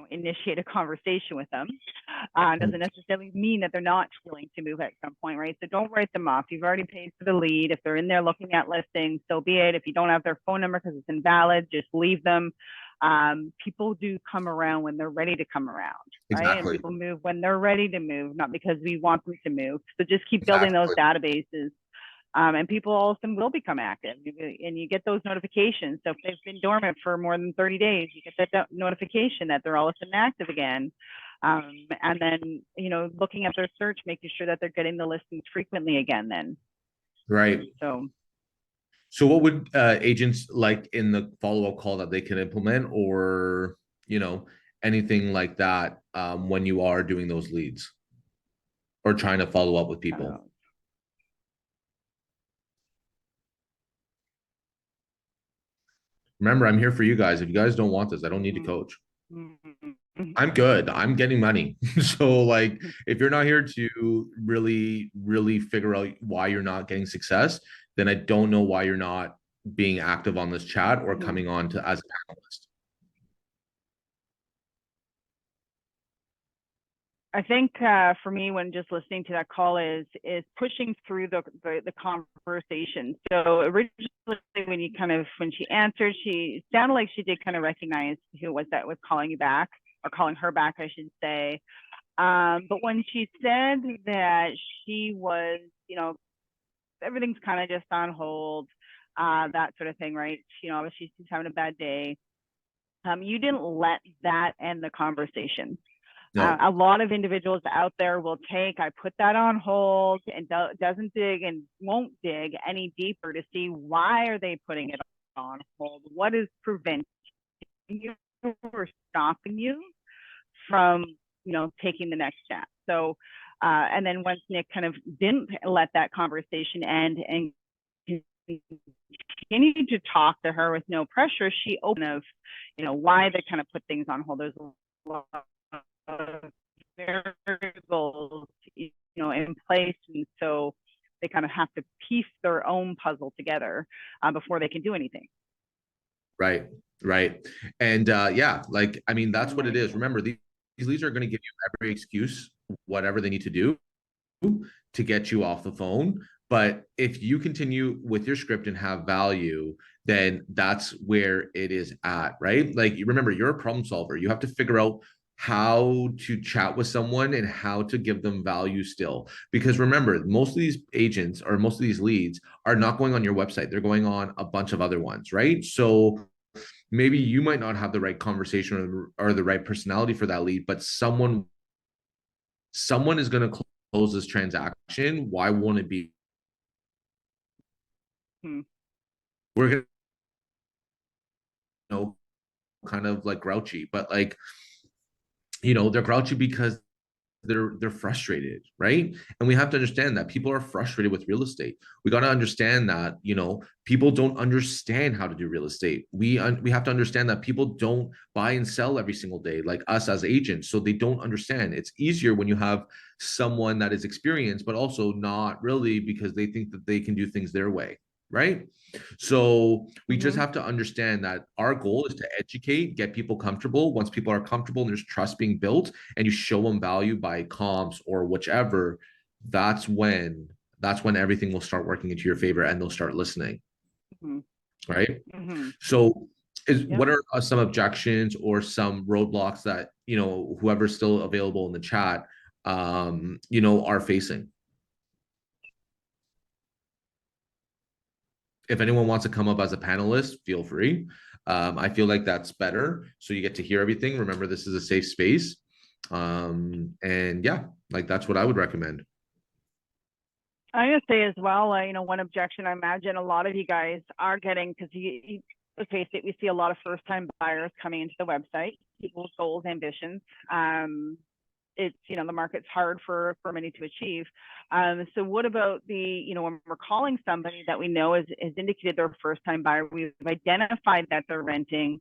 [SPEAKER 2] initiate a conversation with them. Doesn't necessarily mean that they're not willing to move at some point, right? So don't write them off. You've already paid for the lead. If they're in there looking at listings, so be it. If you don't have their phone number because it's invalid, just leave them. People do come around when they're ready to come around, right?
[SPEAKER 1] Exactly.
[SPEAKER 2] And people move when they're ready to move, not because we want them to move. So just keep building those databases. And people all of a sudden will become active, and you get those notifications. So if they've been dormant for more than 30 days, you get that notification that they're all of a sudden active again. And then, looking at their search, making sure that they're getting the listings frequently again then.
[SPEAKER 1] Right.
[SPEAKER 2] So
[SPEAKER 1] what would agents like in the follow-up call that they can implement, or, anything like that when you are doing those leads or trying to follow up with people? Remember, I'm here for you guys. If you guys don't want this, I don't need to coach. I'm good. I'm getting money. So like, if you're not here to really, really figure out why you're not getting success, then I don't know why you're not being active on this chat or coming on to as a panelist.
[SPEAKER 2] I think for me, when just listening to that call is pushing through the conversation. So originally, when she answered, she sounded like she did kind of recognize who it was that was calling you back, or calling her back, I should say. But when she said that she was, everything's kind of just on hold, that sort of thing, right? Obviously she's having a bad day. You didn't let that end the conversation. No. A lot of individuals out there will I put that on hold, and doesn't dig and won't dig any deeper to see why are they putting it on hold? What is preventing you or stopping you from, taking the next step? So, and then once Nick kind of didn't let that conversation end and continued to talk to her with no pressure, she opened of, why they kind of put things on hold. There's a lot variables, in place, and so they kind of have to piece their own puzzle together before they can do anything.
[SPEAKER 1] Right. And that's what it is. Remember, these leads are going to give you every excuse, whatever they need to do to get you off the phone. But if you continue with your script and have value, then that's where it is at, right? Like, remember, you're a problem solver. You have to figure out how to chat with someone and how to give them value still. Because remember, most of these agents or most of these leads are not going on your website. They're going on a bunch of other ones, right? So maybe you might not have the right conversation or the right personality for that lead, but someone is going to close this transaction. Why won't it be? We're going to kind of like grouchy, but like, they're grouchy because they're frustrated, right? And we have to understand that people are frustrated with real estate. We got to understand that, people don't understand how to do real estate. We have to understand that people don't buy and sell every single day like us as agents, so they don't understand. It's easier when you have someone that is experienced, but also not really, because they think that they can do things their way, right? So we just have to understand that our goal is to educate, get people comfortable. Once people are comfortable and there's trust being built, and you show them value by comps or whichever, that's when everything will start working into your favor and they'll start listening. Right? So what are some objections or some roadblocks that, whoever's still available in the chat, are facing? If anyone wants to come up as a panelist, feel free. I feel like that's better. So you get to hear everything. Remember, this is a safe space. And yeah, like that's what I would recommend.
[SPEAKER 2] I'm going to say as well, one objection I imagine a lot of you guys are getting, because let's face it, we see a lot of first-time buyers coming into the website, people's goals, ambitions. it's, you know, the market's hard for many to achieve. So what about the, you know, when we're calling somebody that we know has indicated they're a first time buyer, we've identified that they're renting,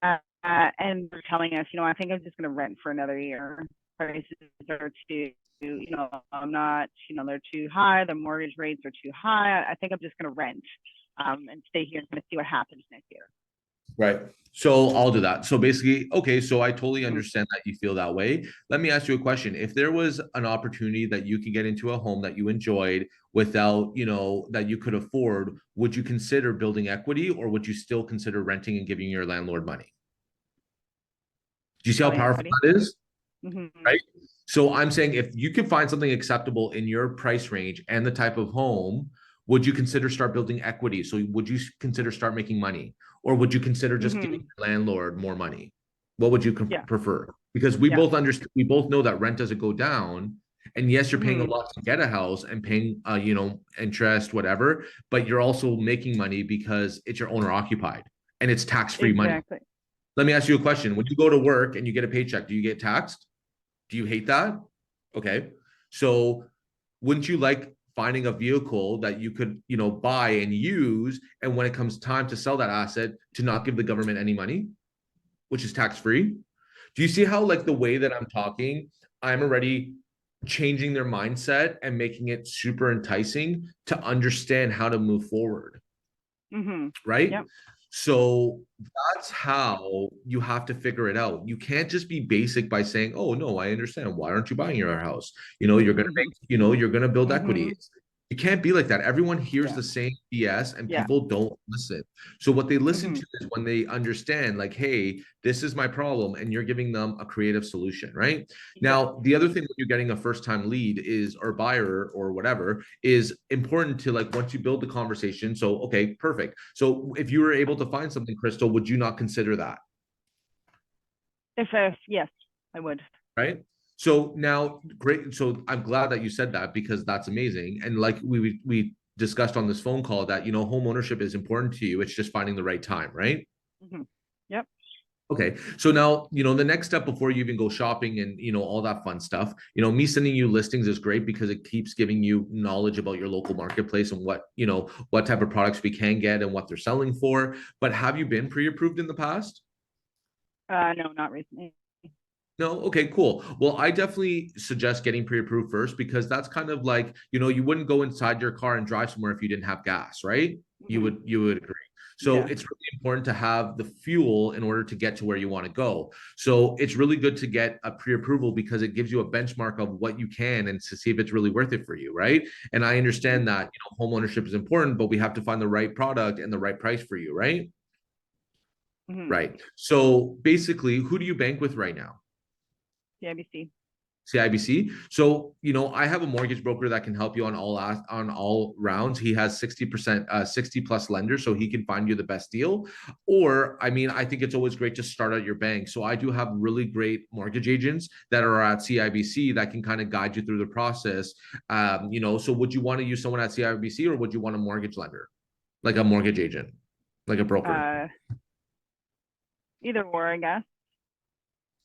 [SPEAKER 2] and they're telling us, you know, I think I'm just going to rent for another year. Prices are too, you know, I'm not, you know, they're too high. The mortgage rates are too high. I think I'm just going to rent, and stay here and kind of see what happens next year.
[SPEAKER 1] Right. So I'll do that. So basically, okay, so I totally understand that you feel that way. Let me ask you a question. If there was an opportunity that you could get into a home that you enjoyed without, you know, that you could afford, would you consider building equity, or would you still consider renting and giving your landlord money? Do you see how powerful that is? Right. So I'm saying if you can find something acceptable in your price range and the type of home, would you consider start building equity? So would you consider start making money, or would you consider just giving your landlord more money? What would you prefer? Because we both understand, we both know that rent doesn't go down. And yes, you're paying a lot to get a house and paying, you know, interest, whatever, but you're also making money because it's your owner occupied and it's tax-free money. Let me ask you a question. When you go to work and you get a paycheck, do you get taxed? Do you hate that? Okay. So wouldn't you like finding a vehicle that you could, you know, buy and use, and when it comes time to sell that asset, to not give the government any money, which is tax-free? Do you see how, like, the way that I'm talking, I'm already changing their mindset and making it super enticing to understand how to move forward? Right? Yep. So that's how you have to figure it out. You can't just be basic by saying, oh, no, I understand. Why aren't you buying your house? You know, you're going to make, you know, you're going to build equity. You can't be like that. Everyone hears the same BS and people don't listen. So what they listen to is when they understand, like, hey, this is my problem, and you're giving them a creative solution, right? Now, the other thing when you're getting a first-time lead is, or buyer or whatever, is important to, like, once you build the conversation. So, okay, perfect. So if you were able to find something, Crystal, would you not consider that?
[SPEAKER 2] Yes, I would.
[SPEAKER 1] Right. So now, great. So I'm glad that you said that, because that's amazing. And like we discussed on this phone call, that, you know, home ownership is important to you. It's just finding the right time, right?
[SPEAKER 2] Yep.
[SPEAKER 1] Okay. So now, you know, the next step before you even go shopping and, you know, all that fun stuff, you know, me sending you listings is great because it keeps giving you knowledge about your local marketplace and what, you know, what type of products we can get and what they're selling for. But have you been pre-approved in the past?
[SPEAKER 2] No, not recently.
[SPEAKER 1] No? Okay, cool. Well, I definitely suggest getting pre-approved first, because that's kind of like, you know, you wouldn't go inside your car and drive somewhere if you didn't have gas, right? You would agree. So it's really important to have the fuel in order to get to where you want to go. So it's really good to get a pre-approval, because it gives you a benchmark of what you can and to see if it's really worth it for you, right? And I understand that, you know, home ownership is important, but we have to find the right product and the right price for you, right? Right. So basically, who do you bank with right now?
[SPEAKER 2] CIBC.
[SPEAKER 1] CIBC. So, you know, I have a mortgage broker that can help you on all rounds. He has 60%, 60 plus lenders, so he can find you the best deal. Or, I mean, I think it's always great to start at your bank. So I do have really great mortgage agents that are at CIBC that can kind of guide you through the process. You know, so would you want to use someone at CIBC, or would you want a mortgage lender, like a mortgage agent, like a broker?
[SPEAKER 2] Either or, I guess.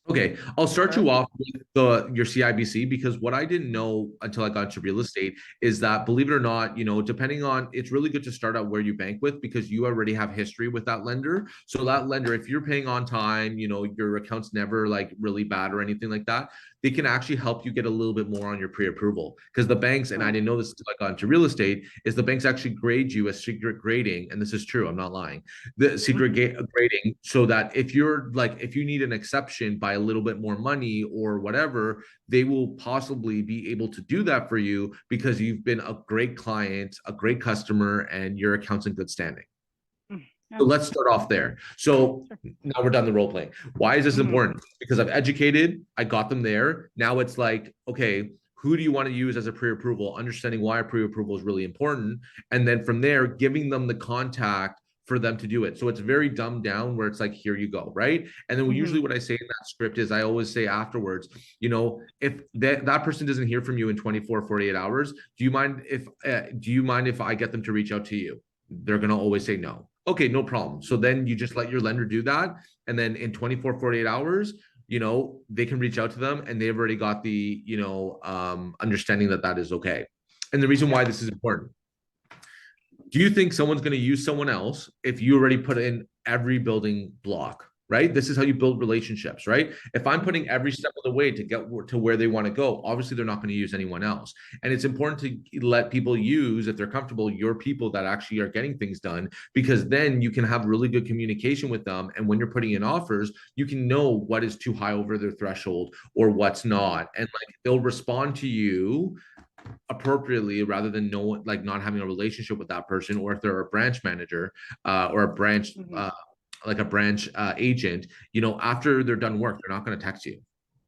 [SPEAKER 1] Okay, I'll start you off with your CIBC, because what I didn't know until I got into real estate is that, believe it or not, you know, depending on, it's really good to start out where you bank with, because you already have history with that lender. So that lender, if you're paying on time, you know, your account's never like really bad or anything like that, they can actually help you get a little bit more on your pre-approval. Because the banks, and I didn't know this until I got into real estate, is the banks actually grade you as secret grading, and this is true, I'm not lying, the secret grading, so that if you're like, if you need an exception by a little bit more money or whatever, they will possibly be able to do that for you, because you've been a great client, a great customer, and your account's in good standing. So let's start off there. So now we're done the role playing. Why is this important? Because I've educated, I got them there. Now it's like, okay, who do you want to use as a pre-approval? Understanding why a pre-approval is really important. And then from there, giving them the contact for them to do it. So it's very dumbed down, where it's like, here you go, right? And then usually what I say in that script is, I always say afterwards, you know, if that person doesn't hear from you in 24, 48 hours, do you mind if I get them to reach out to you? They're going to always say no. Okay, no problem. So then you just let your lender do that. And then in 24, 48 hours, they can reach out to them and they've already got the, understanding that that is okay. And the reason why this is important, do you think someone's going to use someone else if you already put in every building block, right? This is how you build relationships, right? If I'm putting every step of the way to get to where they want to go, obviously they're not going to use anyone else. And it's important to let people use, if they're comfortable, your people that actually are getting things done, because then you can have really good communication with them. And when you're putting in offers, you can know what is too high over their threshold or what's not. And like they'll respond to you appropriately rather than not having a relationship with that person, or if they're a branch manager or a branch like a branch agent, after they're done work, they're not going to text you,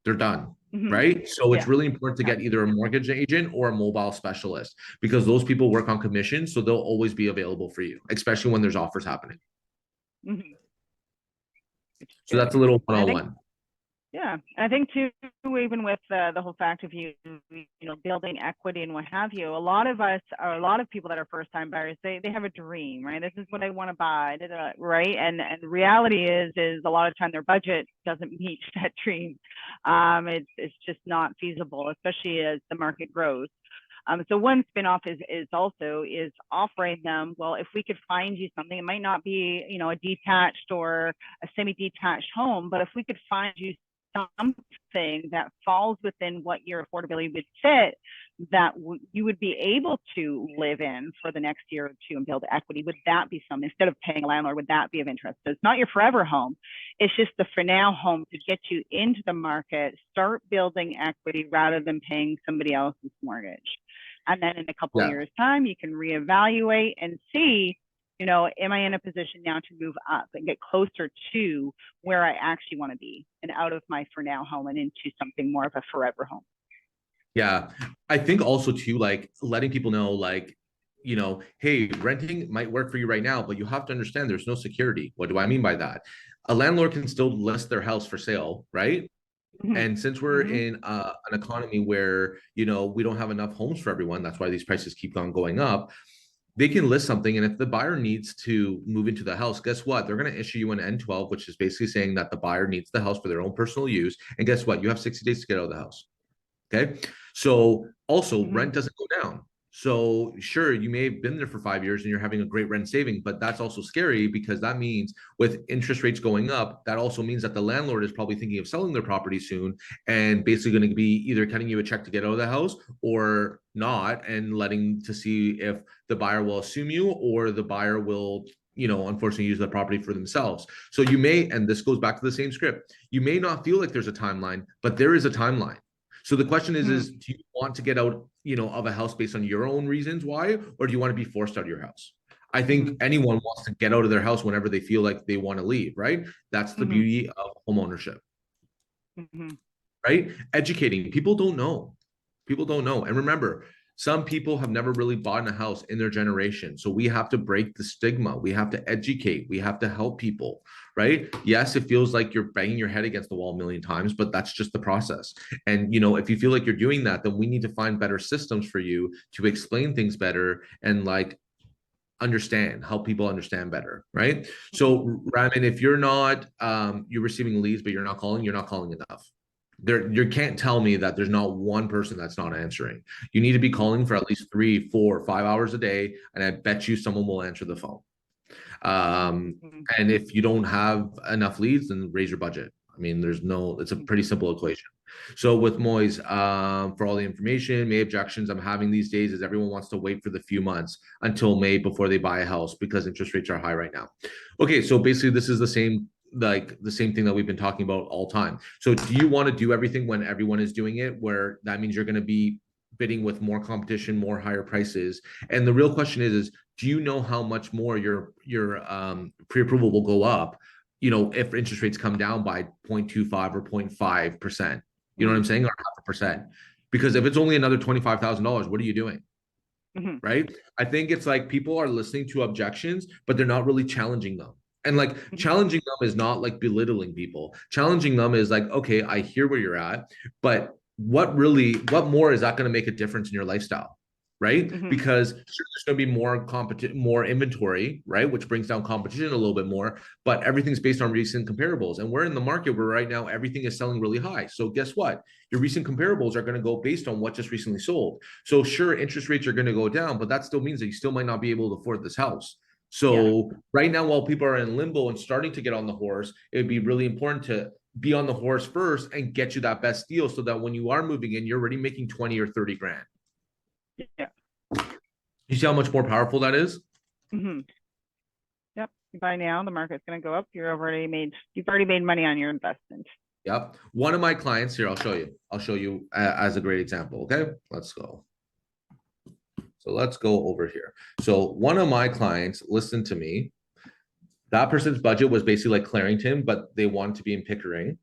[SPEAKER 1] they're done. Right. So it's really important to get either a mortgage agent or a mobile specialist, because those people work on commission, so they'll always be available for you, especially when there's offers happening. So that's a little one-on-one.
[SPEAKER 2] Yeah, I think too, even with the whole fact of you building equity and what have you, a lot of people that are first-time buyers, they have a dream, right? This is what I want to buy, right? And the reality is a lot of time their budget doesn't meet that dream. It's just not feasible, especially as the market grows. So one spinoff is also offering them, well, if we could find you something, it might not be a detached or a semi-detached home, but if we could find you something that falls within what your affordability would fit, that you would be able to live in for the next year or two and build equity, would that be something, instead of paying a landlord, would that be of interest? So it's not your forever home, it's just the for now home to get you into the market, start building equity rather than paying somebody else's mortgage. And then in a couple of years time, you can reevaluate and see, am I in a position now to move up and get closer to where I actually want to be, and out of my for now home and into something more of a forever home.
[SPEAKER 1] Yeah. I think also too, like letting people know, hey, renting might work for you right now, but you have to understand there's no security. What do I mean by that? A landlord can still list their house for sale, right? And since we're in an economy where, we don't have enough homes for everyone, that's why these prices keep on going up. They can list something, and if the buyer needs to move into the house, guess what? They're going to issue you an N12, which is basically saying that the buyer needs the house for their own personal use. And guess what? You have 60 days to get out of the house. Okay. So also rent doesn't go down. So sure, you may have been there for 5 years and you're having a great rent saving, but that's also scary, because that means with interest rates going up, that also means that the landlord is probably thinking of selling their property soon, and basically going to be either cutting you a check to get out of the house or not, and letting to see if the buyer will assume you, or the buyer will unfortunately use the property for themselves. So you may, and this goes back to the same script, you may not feel like there's a timeline, but there is a timeline. So the question is do you want to get out, of a house based on your own reasons why, or do you want to be forced out of your house? I think anyone wants to get out of their house whenever they feel like they want to leave, right? That's the beauty of home ownership, right? Educating. People don't know. And remember, some people have never really bought a house in their generation. So we have to break the stigma. We have to educate. We have to help people, right? Yes, it feels like you're banging your head against the wall a million times, but that's just the process. And, if you feel like you're doing that, then we need to find better systems for you to explain things better and help people understand better, right? So Raman, if you're not, you're receiving leads, but you're not calling enough. You can't tell me that there's not one person that's not answering. You need to be calling for at least 3, 4, 5 hours a day, and I bet you someone will answer the phone. And if you don't have enough leads, then raise your budget. I mean, it's a pretty simple equation. So with Moise, for all the information, May objections I'm having these days is everyone wants to wait for the few months until May before they buy a house because interest rates are high right now. Okay, so basically this is the same thing that we've been talking about all time. So do you want to do everything when everyone is doing it, where that means you're going to be bidding with more competition, more higher prices? And the real question is do you know how much more your pre-approval will go up, if interest rates come down by 0.25 or 0.5%? You know what I'm saying? Or 0.5%. Because if it's only another $25,000, what are you doing? Right? I think it's like people are listening to objections, but they're not really challenging them. And challenging them is not like belittling people. Challenging them is like, okay, I hear where you're at, but what more is that going to make a difference in your lifestyle? right?
[SPEAKER 2] Mhm.
[SPEAKER 1] Because sure, there's going to be more inventory, right? Which brings down competition a little bit more, but everything's based on recent comparables. And we're in the market where right now everything is selling really high. So guess what? Your recent comparables are going to go based on what just recently sold. So sure, interest rates are going to go down, but that still means that you still might not be able to afford this house. So right now, while people are in limbo and starting to get on the horse, it would be really important to be on the horse first and get you that best deal so that when you are moving in, you're already making 20 or 30 grand.
[SPEAKER 2] Yeah.
[SPEAKER 1] You see how much more powerful that is?
[SPEAKER 2] Mm-hmm. Yep. By now, the market's going to go up. You've already made money on your investment.
[SPEAKER 1] Yep. One of my clients here, I'll show you. I'll show you as a great example. Okay, let's go. So let's go over here. So one of my clients listened to me. That person's budget was basically like Clarington, but they wanted to be in Pickering.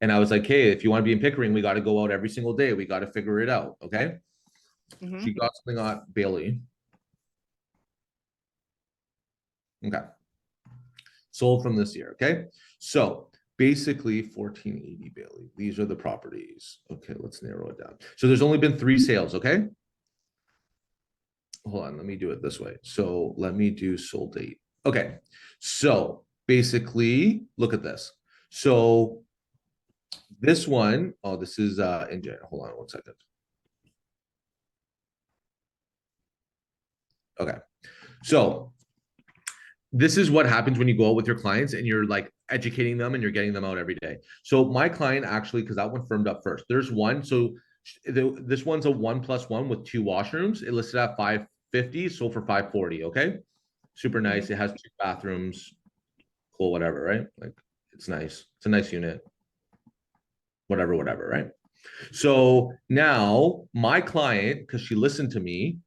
[SPEAKER 1] And I was like, hey, if you want to be in Pickering, we got to go out every single day. We got to figure it out. Okay.
[SPEAKER 2] Mm-hmm.
[SPEAKER 1] She got something on Bailey. Okay. Sold from this year. Okay. So basically 1480 Bailey. These are the properties. Okay. Let's narrow it down. So there's only been 3 sales. Okay. Hold on. Let me do it this way. So let me do sold date. Okay. So basically, look at this. So this one, oh, this is in January. Hold on 1 second. Okay. So this is what happens when you go out with your clients and you're like educating them and you're getting them out every day. So my client actually, because that one firmed up first, there's one. So this one's a 1+1 with 2 washrooms. It listed at 550, sold for 540. Okay. Super nice. It has 2 bathrooms. Cool, whatever, right? Like it's nice. It's a nice unit. Whatever, right? So now my client, because she listened to me,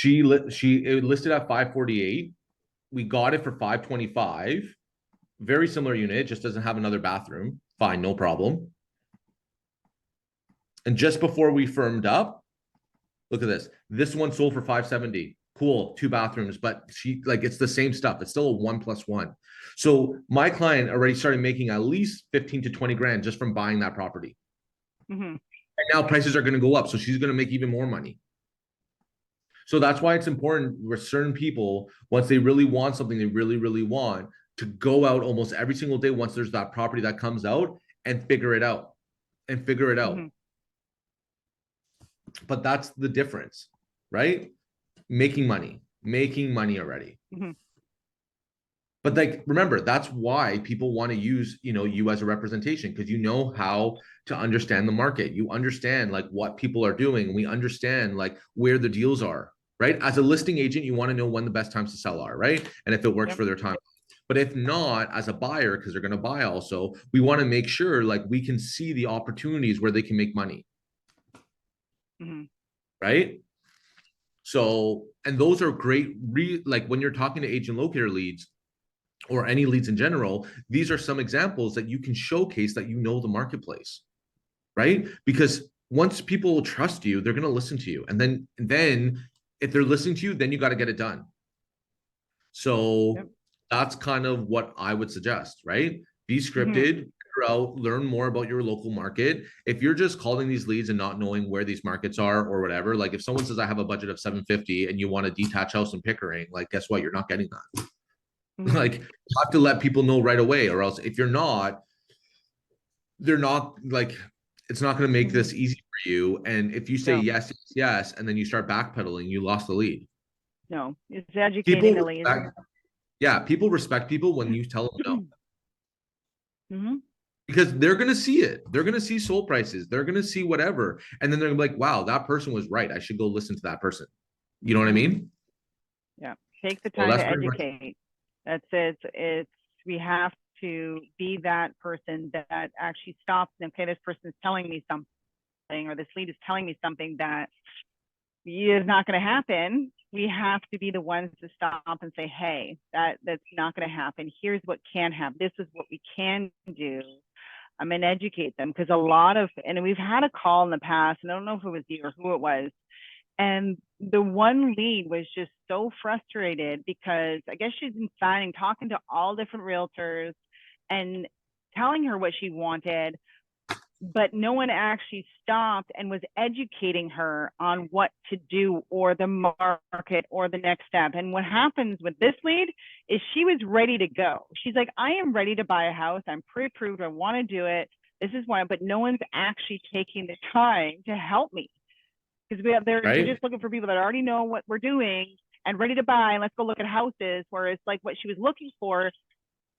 [SPEAKER 1] it listed at 548. We got it for 525. Very similar unit, just doesn't have another bathroom. Fine, no problem. And just before we firmed up, look at this. This one sold for 570. Cool, 2 bathrooms, but it's the same stuff. It's still a 1+1. So my client already started making at least 15 to 20 grand just from buying that property.
[SPEAKER 2] Mm-hmm.
[SPEAKER 1] And now prices are going to go up, so she's going to make even more money. So that's why it's important with certain people, once they really want something they really, really want, to go out almost every single day once there's that property that comes out and figure it out.
[SPEAKER 2] Mm-hmm.
[SPEAKER 1] But that's the difference, right? Making money already.
[SPEAKER 2] Mm-hmm.
[SPEAKER 1] But like, remember, that's why people want to use, you as a representation, because you know how to understand the market. You understand like what people are doing. We understand like where the deals are, right? As a listing agent, you want to know when the best times to sell are, right? And if it works for their time. But if not, as a buyer, because they're going to buy also, we want to make sure like we can see the opportunities where they can make money.
[SPEAKER 2] Mm-hmm.
[SPEAKER 1] Right? So, and those are great, like when you're talking to agent locator leads, or any leads in general, these are some examples that you can showcase that you know the marketplace, right? Because once people trust you, they're going to listen to you. And then if they're listening to you, then you got to get it done. So that's kind of what I would suggest, right? Be scripted, figure out, learn more about your local market. If you're just calling these leads and not knowing where these markets are or whatever, like if someone says I have a budget of 750 and you want a detached house in Pickering, like guess what? You're not getting that. Like you have to let people know right away, or else if you're not, they're not like, it's not going to make this easy for you. And if you say yes, and then you start backpedaling, you lost the lead.
[SPEAKER 2] No, it's educating the lead.
[SPEAKER 1] People respect people when you tell them no.
[SPEAKER 2] Mm-hmm.
[SPEAKER 1] Because they're going to see it. They're going to see sold prices. They're going to see whatever. And then they're like, wow, that person was right. I should go listen to that person. You know what I mean?
[SPEAKER 2] Yeah. Take the time to educate. That's it. We have to be that person that actually stops. Okay, this person is telling me something, or this lead is telling me something that is not going to happen. We have to be the ones to stop and say, hey, that's not going to happen. Here's what can happen. This is what we can do. I'm going to educate them, because and we've had a call in the past, and I don't know if it was you or who it was, and the one lead was just so frustrated because I guess she's been signing, talking to all different realtors and telling her what she wanted. but no one actually stopped and was educating her on what to do or the market or the next step. And what happens with this lead is she was ready to go. She's like, I am ready to buy a house. I'm pre-approved. I want to do it. This is why, but no one's actually taking the time to help me, because they're just looking for people that already know what we're doing and ready to buy. And let's go look at houses. Whereas like what she was looking for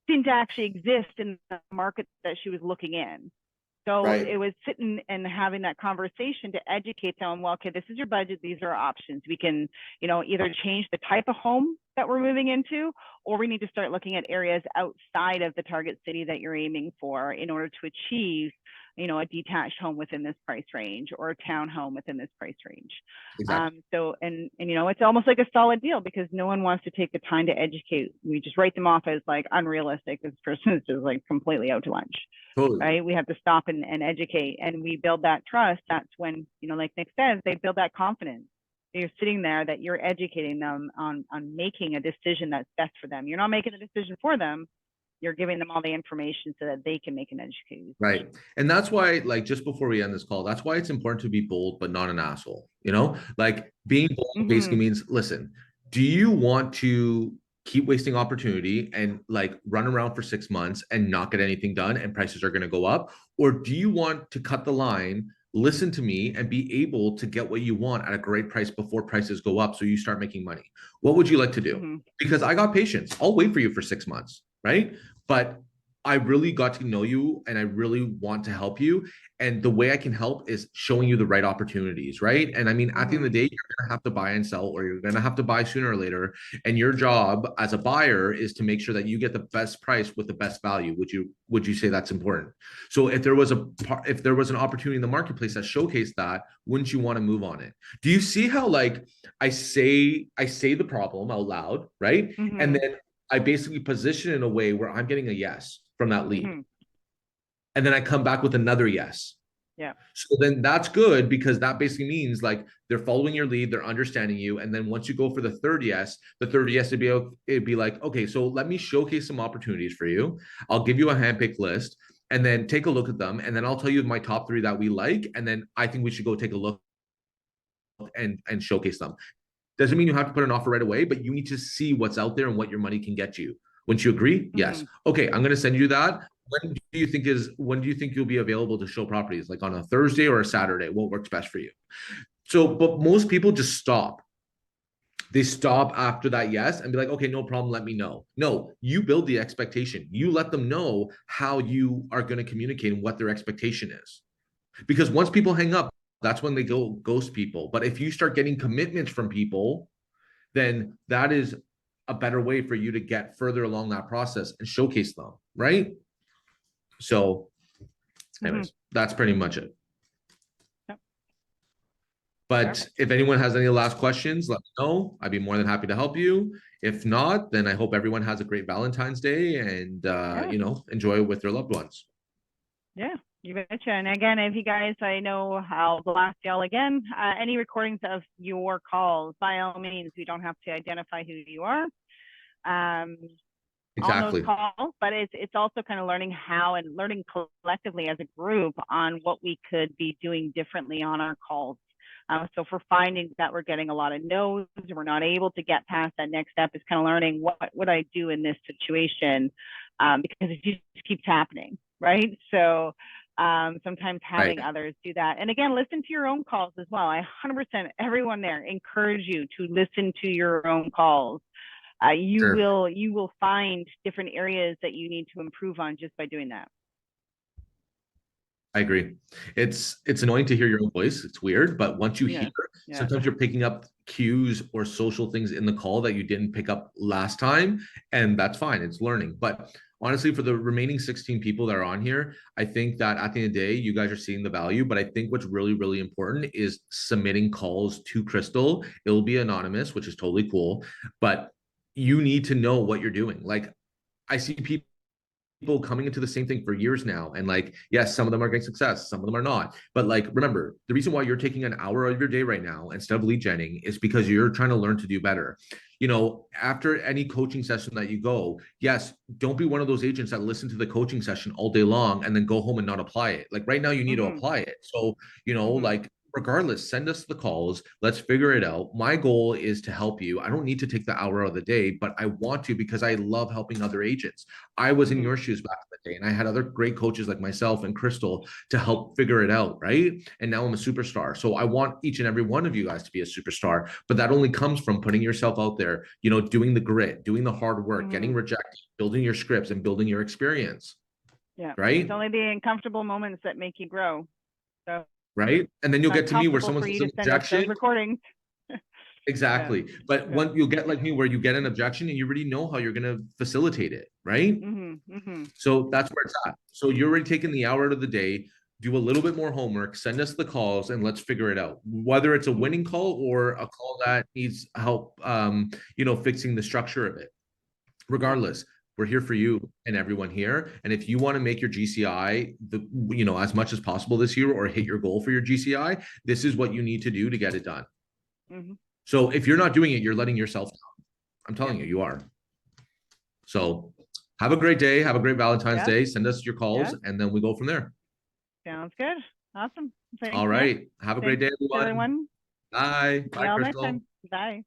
[SPEAKER 2] didn't actually exist in the market that she was looking in. So it was sitting and having that conversation to educate them. Well, okay, this is your budget. These are our options. We can, either change the type of home that we're moving into, or we need to start looking at areas outside of the target city that you're aiming for in order to achieve, a detached home within this price range or a townhome within this price range. Exactly. And it's almost like a solid deal because no one wants to take the time to educate. We just write them off as like unrealistic. This person is just like completely out to lunch. Totally. Right? We have to stop and educate, and we build that trust. That's when, like Nick says, they build that confidence. You're sitting there that you're educating them on making a decision that's best for them. You're not making the decision for them. You're giving them all the information so that they can make an educated decision.
[SPEAKER 1] Right. And that's why, like, just before we end this call, that's why it's important to be bold, but not an asshole. Like being bold basically means, listen, do you want to keep wasting opportunity and like run around for 6 months and not get anything done and prices are going to go up? Or do you want to cut the line, listen to me, and be able to get what you want at a great price before prices go up so you start making money? What would you like to do? Because I got patience. I'll wait for you for 6 months, right? But I really got to know you and I really want to help you. And the way I can help is showing you the right opportunities, right? And I mean, at the end of the day, you're going to have to buy and sell, or you're going to have to buy sooner or later. And your job as a buyer is to make sure that you get the best price with the best value. Would you say that's important? So if there was an opportunity in the marketplace that showcased that, wouldn't you want to move on it? Do you see how like I say the problem out loud, right? And then I basically position it in a way where I'm getting a yes from that lead. And then I come back with another yes.
[SPEAKER 2] Yeah.
[SPEAKER 1] So then that's good because that basically means like they're following your lead, they're understanding you. And then once you go for the third yes, it'd be like, okay, so let me showcase some opportunities for you. I'll give you a handpicked list and then take a look at them. And then I'll tell you my top 3 that we like. And then I think we should go take a look and showcase them. Doesn't mean you have to put an offer right away, but you need to see what's out there and what your money can get you. Wouldn't you agree? Yes. Okay, I'm going to send you that. When do you think you'll be available to show properties? Like on a Thursday or a Saturday? What works best for you? So, but most people just stop. They stop after that yes and be like, okay, no problem, let me know. No, you build the expectation. You let them know how you are going to communicate and what their expectation is. Because once people hang up, that's when they go ghost people. But if you start getting commitments from people, then that is a better way for you to get further along that process and showcase them, right? So anyways, that's pretty much it.
[SPEAKER 2] Yep.
[SPEAKER 1] But if anyone has any last questions, let me know. I'd be more than happy to help you. If not, then I hope everyone has a great Valentine's Day and, enjoy it with their loved ones.
[SPEAKER 2] Yeah. You betcha. And again, if you guys, I know I'll blast y'all again. Any recordings of your calls, by all means, we don't have to identify who you are.
[SPEAKER 1] Exactly.
[SPEAKER 2] On those calls, but it's also kind of learning how and learning collectively as a group on what we could be doing differently on our calls. So if we're finding that we're getting a lot of no's, we're not able to get past that next step, is kind of learning what would I do in this situation, because it just keeps happening, right? So sometimes having others do that. And again, listen to your own calls as well. I 100%, everyone there, encourage you to listen to your own calls. You will find different areas that you need to improve on just by doing that.
[SPEAKER 1] I agree. It's annoying to hear your own voice. It's weird, but once you hear, sometimes you're picking up cues or social things in the call that you didn't pick up last time, and that's fine. It's learning. But honestly, for the remaining 16 people that are on here, I think that at the end of the day, you guys are seeing the value. But I think what's really, really important is submitting calls to Crystal. It'll be anonymous, which is totally cool. But you need to know what you're doing. Like I see people people coming into the same thing for years now. And like, yes, some of them are getting success, some of them are not. But like, remember, the reason why you're taking an hour of your day right now instead of lead genning is because you're trying to learn to do better. You know, after any coaching session that you go, yes, don't be one of those agents that listen to the coaching session all day long and then go home and not apply it. Like right now, you need to apply it. So, you know, like regardless, send us the calls. Let's figure it out. My goal is to help you. I don't need to take the hour of the day, but I want to because I love helping other agents. I was in your shoes back in the day, and I had other great coaches like myself and Crystal to help figure it out, right? And now I'm a superstar. So I want each and every one of you guys to be a superstar, but that only comes from putting yourself out there, you know, doing the grit, doing the hard work, getting rejected, building your scripts, and building your experience.
[SPEAKER 2] Yeah.
[SPEAKER 1] Right?
[SPEAKER 2] It's only the uncomfortable moments that make you grow. So
[SPEAKER 1] right? And then you'll get to me where someone says an objection.
[SPEAKER 2] Recording.
[SPEAKER 1] Exactly. Yeah. But when you'll get like me where you get an objection and you already know how you're going to facilitate it, right? So that's where it's at. So you're already taking the hour out of the day, do a little bit more homework, send us the calls, and let's figure it out. Whether it's a winning call or a call that needs help, you know, fixing the structure of it. Regardless, we're here for you and everyone here. And if you want to make your GCI, you know, as much as possible this year or hit your goal for your GCI, this is what you need to do to get it done. So if you're not doing it, you're letting yourself down. I'm telling you, you are. So have a great day. Have a great Valentine's Day. Send us your calls and then we go from there.
[SPEAKER 2] Sounds good. Awesome.
[SPEAKER 1] Thanks. All right. Have a great day, everyone. Bye. Bye, Crystal.
[SPEAKER 2] Bye.